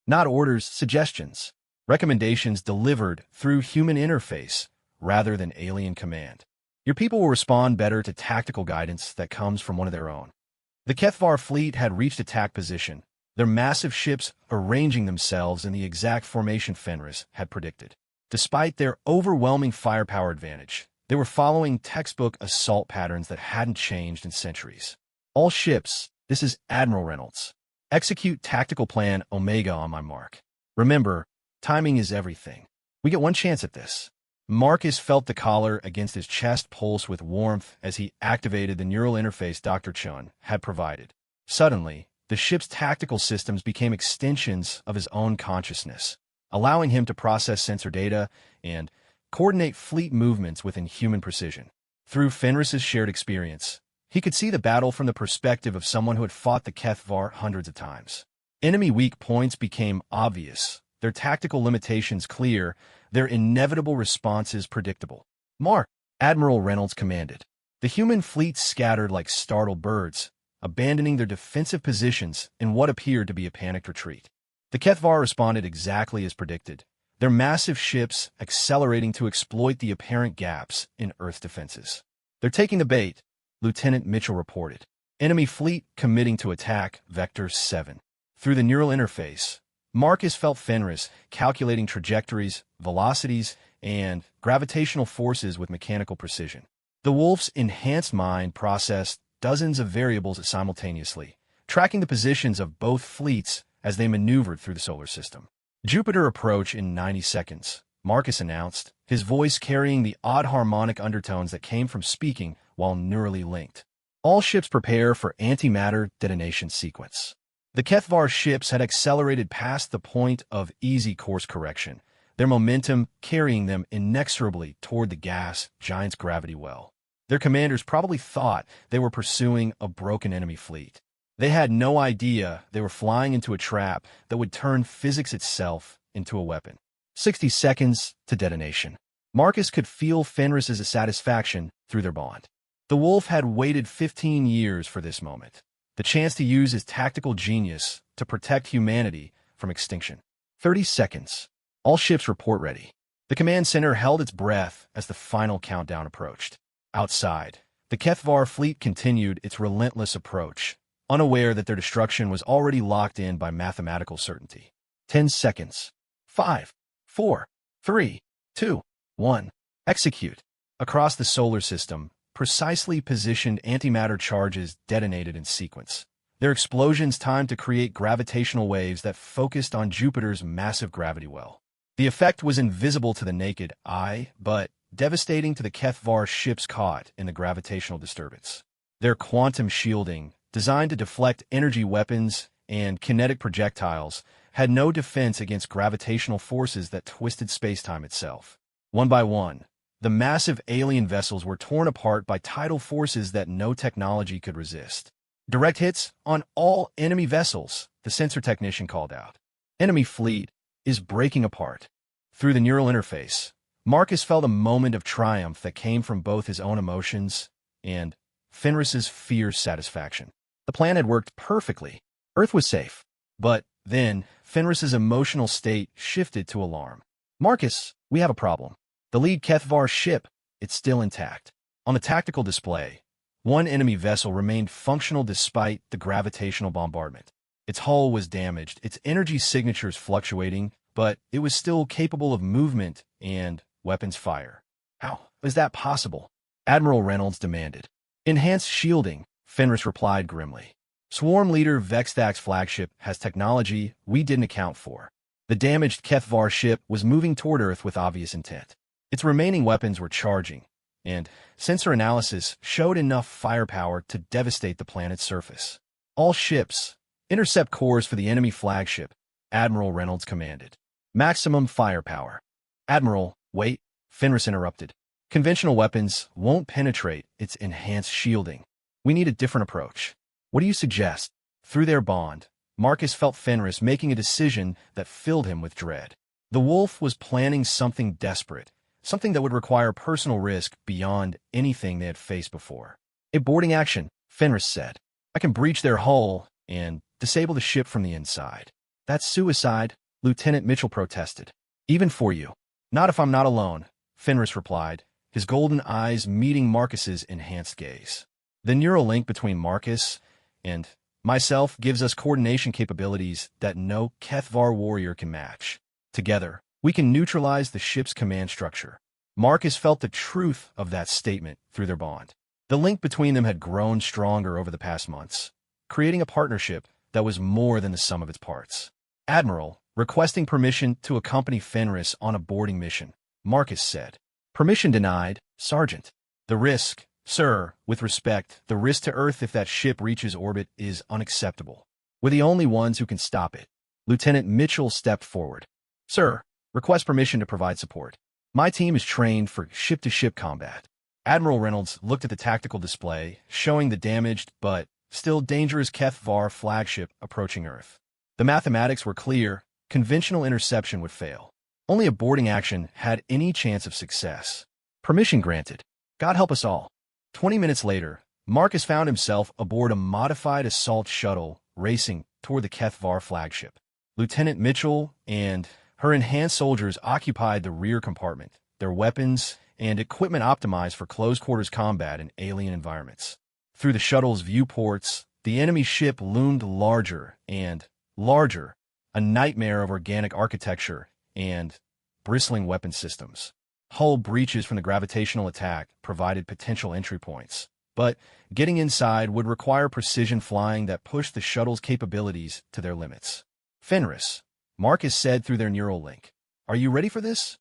Not orders, suggestions. Recommendations delivered through human interface rather than alien command. Your people will respond better to tactical guidance that comes from one of their own. The Kethvar fleet had reached attack position, their massive ships arranging themselves in the exact formation Fenris had predicted. Despite their overwhelming firepower advantage, they were following textbook assault patterns that hadn't changed in centuries. All ships, this is Admiral Reynolds. Execute Tactical Plan Omega on my mark. Remember, timing is everything. We get one chance at this. Marcus felt the collar against his chest pulse with warmth as he activated the neural interface Dr. Chun had provided. Suddenly, the ship's tactical systems became extensions of his own consciousness, allowing him to process sensor data and coordinate fleet movements within human precision. Through Fenris's shared experience, he could see the battle from the perspective of someone who had fought the Kethvar hundreds of times. Enemy weak points became obvious, their tactical limitations clear, their inevitable responses predictable. Mark, Admiral Reynolds commanded. The human fleet scattered like startled birds, abandoning their defensive positions in what appeared to be a panicked retreat. The Kethvar responded exactly as predicted, their massive ships accelerating to exploit the apparent gaps in Earth defenses. They're taking the bait, Lieutenant Mitchell reported. Enemy fleet committing to attack Vector 7. Through the neural interface, Marcus felt Fenris calculating trajectories, velocities, and gravitational forces with mechanical precision. The wolf's enhanced mind processed dozens of variables simultaneously, tracking the positions of both fleets as they maneuvered through the solar system. Jupiter approach in 90 seconds, Marcus announced, his voice carrying the odd harmonic undertones that came from speaking while neurally linked. All ships prepare for antimatter detonation sequence. The Kethvar ships had accelerated past the point of easy course correction, their momentum carrying them inexorably toward the gas giant's gravity well. Their commanders probably thought they were pursuing a broken enemy fleet. They had no idea they were flying into a trap that would turn physics itself into a weapon. 60 seconds to detonation. Marcus could feel Fenris's satisfaction through their bond. The wolf had waited 15 years for this moment, the chance to use his tactical genius to protect humanity from extinction. 30 seconds. All ships report ready. The command center held its breath as the final countdown approached. Outside, the Kethvar fleet continued its relentless approach, unaware that their destruction was already locked in by mathematical certainty. 10 seconds. 5, 4, 3, 2, 1. Execute. Across the solar system, precisely positioned antimatter charges detonated in sequence. Their explosions timed to create gravitational waves that focused on Jupiter's massive gravity well. The effect was invisible to the naked eye, but devastating to the Kethvar ships caught in the gravitational disturbance. Their quantum shielding, designed to deflect energy weapons and kinetic projectiles, had no defense against gravitational forces that twisted spacetime itself. One by one, the massive alien vessels were torn apart by tidal forces that no technology could resist. Direct hits on all enemy vessels, the sensor technician called out. Enemy fleet is breaking apart. Through the neural interface, Marcus felt a moment of triumph that came from both his own emotions and Fenris's fierce satisfaction. The plan had worked perfectly. Earth was safe. But then, Fenris's emotional state shifted to alarm. Marcus, we have a problem. The lead Kethvar ship, it's still intact. On the tactical display, one enemy vessel remained functional despite the gravitational bombardment. Its hull was damaged, its energy signatures fluctuating, but it was still capable of movement and weapons fire. How is that possible? Admiral Reynolds demanded. Enhanced shielding, Fenris replied grimly. Swarm leader Vexdak's flagship has technology we didn't account for. The damaged Kethvar ship was moving toward Earth with obvious intent. Its remaining weapons were charging, and sensor analysis showed enough firepower to devastate the planet's surface. All ships, intercept cores for the enemy flagship, Admiral Reynolds commanded. Maximum firepower. Admiral, wait, Fenris interrupted. Conventional weapons won't penetrate its enhanced shielding. We need a different approach. What do you suggest? Through their bond, Marcus felt Fenris making a decision that filled him with dread. The wolf was planning something desperate, something that would require personal risk beyond anything they had faced before. A boarding action, Fenris said. I can breach their hull and disable the ship from the inside. That's suicide, Lieutenant Mitchell protested. Even for you. Not if I'm not alone, Fenris replied, his golden eyes meeting Marcus's enhanced gaze. The neural link between Marcus and myself gives us coordination capabilities that no Kethvar warrior can match. Together, we can neutralize the ship's command structure. Marcus felt the truth of that statement through their bond. The link between them had grown stronger over the past months, creating a partnership that was more than the sum of its parts. Admiral, requesting permission to accompany Fenris on a boarding mission, Marcus said. Permission denied, Sergeant. The risk, sir, with respect, the risk to Earth if that ship reaches orbit is unacceptable. We're the only ones who can stop it. Lieutenant Mitchell stepped forward. Sir, request permission to provide support. My team is trained for ship-to-ship combat. Admiral Reynolds looked at the tactical display, showing the damaged but still dangerous Kethvar flagship approaching Earth. The mathematics were clear. Conventional interception would fail. Only a boarding action had any chance of success. Permission granted. God help us all. 20 minutes later, Marcus found himself aboard a modified assault shuttle racing toward the Kethvar flagship. Lieutenant Mitchell and her enhanced soldiers occupied the rear compartment, their weapons and equipment optimized for close-quarters combat in alien environments. Through the shuttle's viewports, the enemy ship loomed larger and larger, a nightmare of organic architecture and bristling weapon systems. Hull breaches from the gravitational attack provided potential entry points, but getting inside would require precision flying that pushed the shuttle's capabilities to their limits. Fenris, Marcus said through their neural link. Are you ready for this?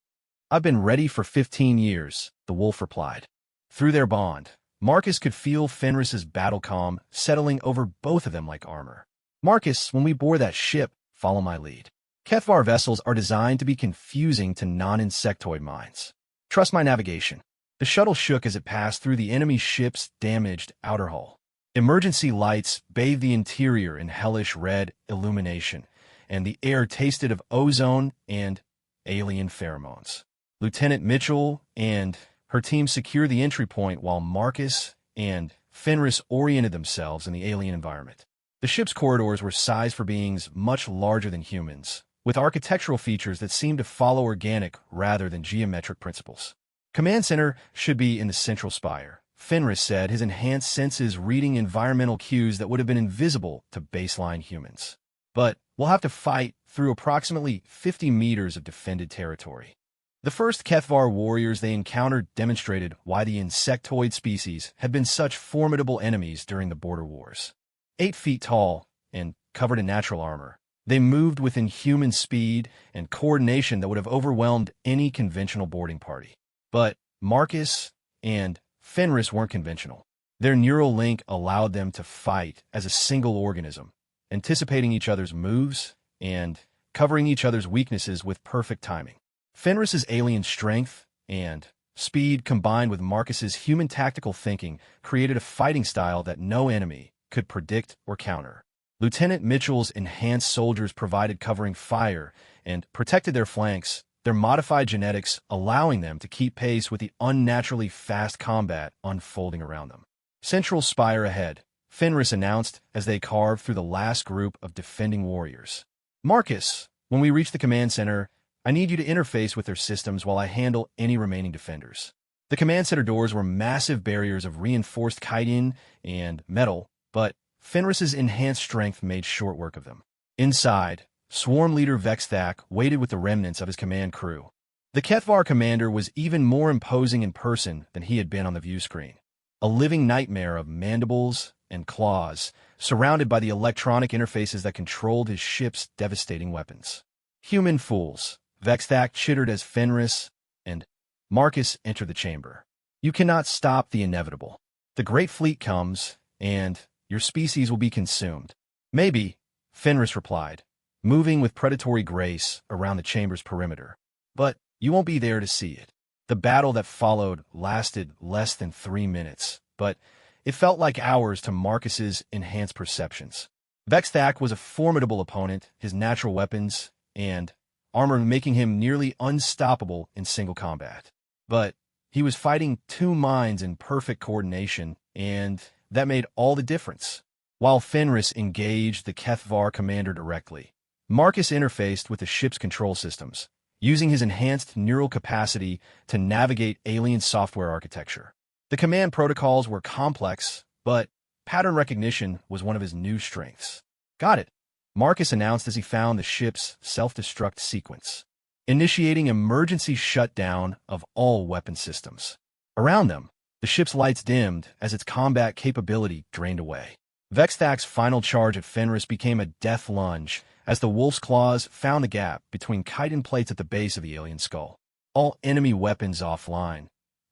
I've been ready for 15 years, the wolf replied. Through their bond, Marcus could feel Fenris's battle calm settling over both of them like armor. Marcus, when we board that ship, follow my lead. Kethvar vessels are designed to be confusing to non-insectoid minds. Trust my navigation. The shuttle shook as it passed through the enemy ship's damaged outer hull. Emergency lights bathed the interior in hellish red illumination, and the air tasted of ozone and alien pheromones. Lieutenant Mitchell and her team secured the entry point while Marcus and Fenris oriented themselves in the alien environment. The ship's corridors were sized for beings much larger than humans, with architectural features that seemed to follow organic rather than geometric principles. Command Center should be in the central spire, Fenris said, his enhanced senses reading environmental cues that would have been invisible to baseline humans. But we'll have to fight through approximately 50 meters of defended territory. The first Kethvar warriors they encountered demonstrated why the insectoid species had been such formidable enemies during the border wars. 8 feet tall and covered in natural armor, they moved with inhuman speed and coordination that would have overwhelmed any conventional boarding party. But Marcus and Fenris weren't conventional. Their neural link allowed them to fight as a single organism, anticipating each other's moves and covering each other's weaknesses with perfect timing. Fenris's alien strength and speed combined with Marcus's human tactical thinking created a fighting style that no enemy could predict or counter. Lieutenant Mitchell's enhanced soldiers provided covering fire and protected their flanks, their modified genetics allowing them to keep pace with the unnaturally fast combat unfolding around them. Central spire ahead, Fenris announced as they carved through the last group of defending warriors. Marcus, when we reach the command center, I need you to interface with their systems while I handle any remaining defenders. The command center doors were massive barriers of reinforced chitin and metal, but Fenris's enhanced strength made short work of them. Inside, Swarm Leader Vexthak waited with the remnants of his command crew. The Kethvar commander was even more imposing in person than he had been on the view screen. A living nightmare of mandibles and claws, surrounded by the electronic interfaces that controlled his ship's devastating weapons. Human fools, Vexthak chittered as Fenris and Marcus entered the chamber. You cannot stop the inevitable. The Great Fleet comes, and your species will be consumed. Maybe, Fenris replied, moving with predatory grace around the chamber's perimeter. But you won't be there to see it. The battle that followed lasted less than 3 minutes, but it felt like hours to Marcus's enhanced perceptions. Vexthak was a formidable opponent, his natural weapons and armor making him nearly unstoppable in single combat. But he was fighting 2 minds in perfect coordination, and that made all the difference. While Fenris engaged the Kethvar commander directly, Marcus interfaced with the ship's control systems, using his enhanced neural capacity to navigate alien software architecture. The command protocols were complex, but pattern recognition was one of his new strengths. Got it, Marcus announced as he found the ship's self-destruct sequence, initiating emergency shutdown of all weapon systems. Around them, the ship's lights dimmed as its combat capability drained away. Vexthak's final charge at Fenris became a death lunge as the wolf's claws found the gap between chitin plates at the base of the alien skull. All enemy weapons offline.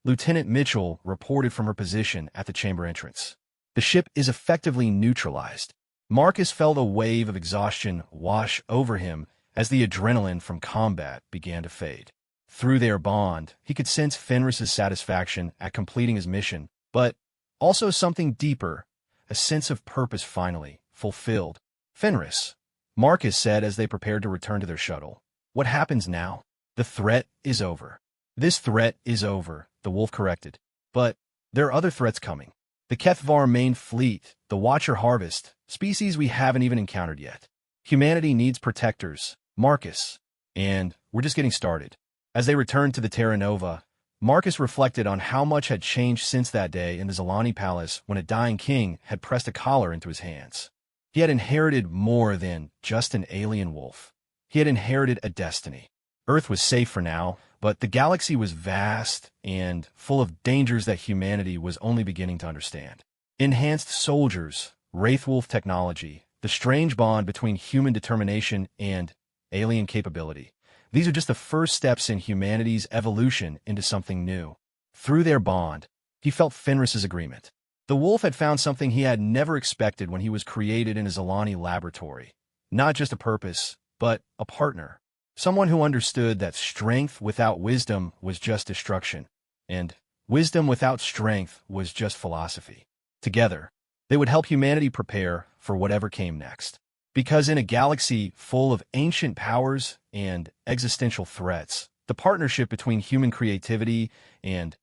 Lieutenant Mitchell reported from her position at the chamber entrance. The ship is effectively neutralized. Marcus felt a wave of exhaustion wash over him as the adrenaline from combat began to fade. Through their bond, he could sense Fenris's satisfaction at completing his mission, but also something deeper, a sense of purpose finally fulfilled. Fenris, Marcus said as they prepared to return to their shuttle. What happens now? The threat is over. This threat is over, the wolf corrected. But there are other threats coming. The Kethvar main fleet, the Watcher harvest, species we haven't even encountered yet. Humanity needs protectors, Marcus. And we're just getting started. As they returned to the Terra Nova, Marcus reflected on how much had changed since that day in the Zalani Palace when a dying king had pressed a collar into his hands. He had inherited more than just an alien wolf. He had inherited a destiny. Earth was safe for now, but the galaxy was vast and full of dangers that humanity was only beginning to understand. Enhanced soldiers, Wraithwolf technology, the strange bond between human determination and alien capability. These are just the first steps in humanity's evolution into something new. Through their bond, he felt Fenris's agreement. The wolf had found something he had never expected when he was created in a Zalani laboratory. Not just a purpose, but a partner. Someone who understood that strength without wisdom was just destruction, and wisdom without strength was just philosophy. Together, they would help humanity prepare for whatever came next. Because in a galaxy full of ancient powers and existential threats, the partnership between human creativity and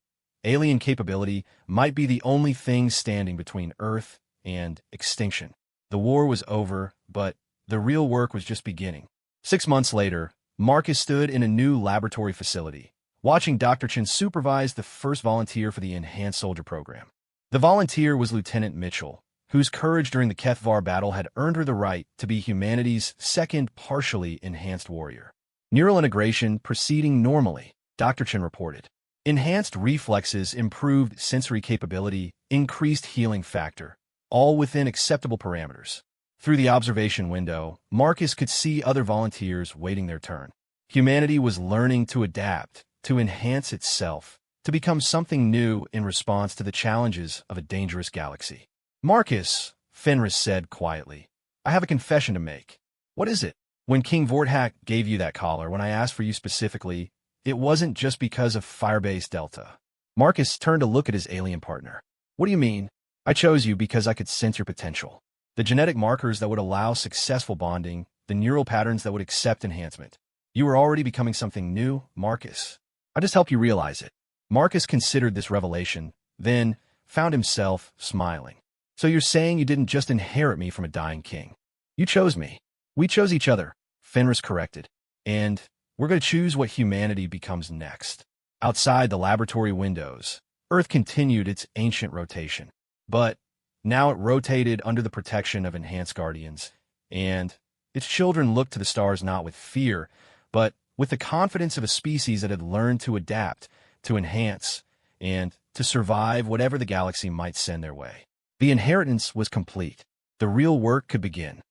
alien capability might be the only thing standing between Earth and extinction. The war was over, but the real work was just beginning. 6 months later, Marcus stood in a new laboratory facility, watching Dr. Chen supervise the first volunteer for the Enhanced Soldier Program. The volunteer was Lieutenant Mitchell, whose courage during the Kethvar battle had earned her the right to be humanity's second partially enhanced warrior. Neural integration proceeding normally, Dr. Chen reported. Enhanced reflexes, improved sensory capability, increased healing factor, all within acceptable parameters. Through the observation window, Marcus could see other volunteers waiting their turn. Humanity was learning to adapt, to enhance itself, to become something new in response to the challenges of a dangerous galaxy. Marcus, Fenris said quietly, I have a confession to make. What is it? When King Vorthak gave you that collar, when I asked for you specifically, it wasn't just because of Firebase Delta. Marcus turned to look at his alien partner. What do you mean? I chose you because I could sense your potential. The genetic markers that would allow successful bonding, the neural patterns that would accept enhancement. You were already becoming something new, Marcus. I just helped you realize it. Marcus considered this revelation, then found himself smiling. So you're saying you didn't just inherit me from a dying king. You chose me. We chose each other, Fenris corrected. And we're going to choose what humanity becomes next. Outside the laboratory windows, Earth continued its ancient rotation. But now it rotated under the protection of enhanced guardians, and its children looked to the stars not with fear, but with the confidence of a species that had learned to adapt, to enhance, and to survive whatever the galaxy might send their way. The inheritance was complete. The real work could begin.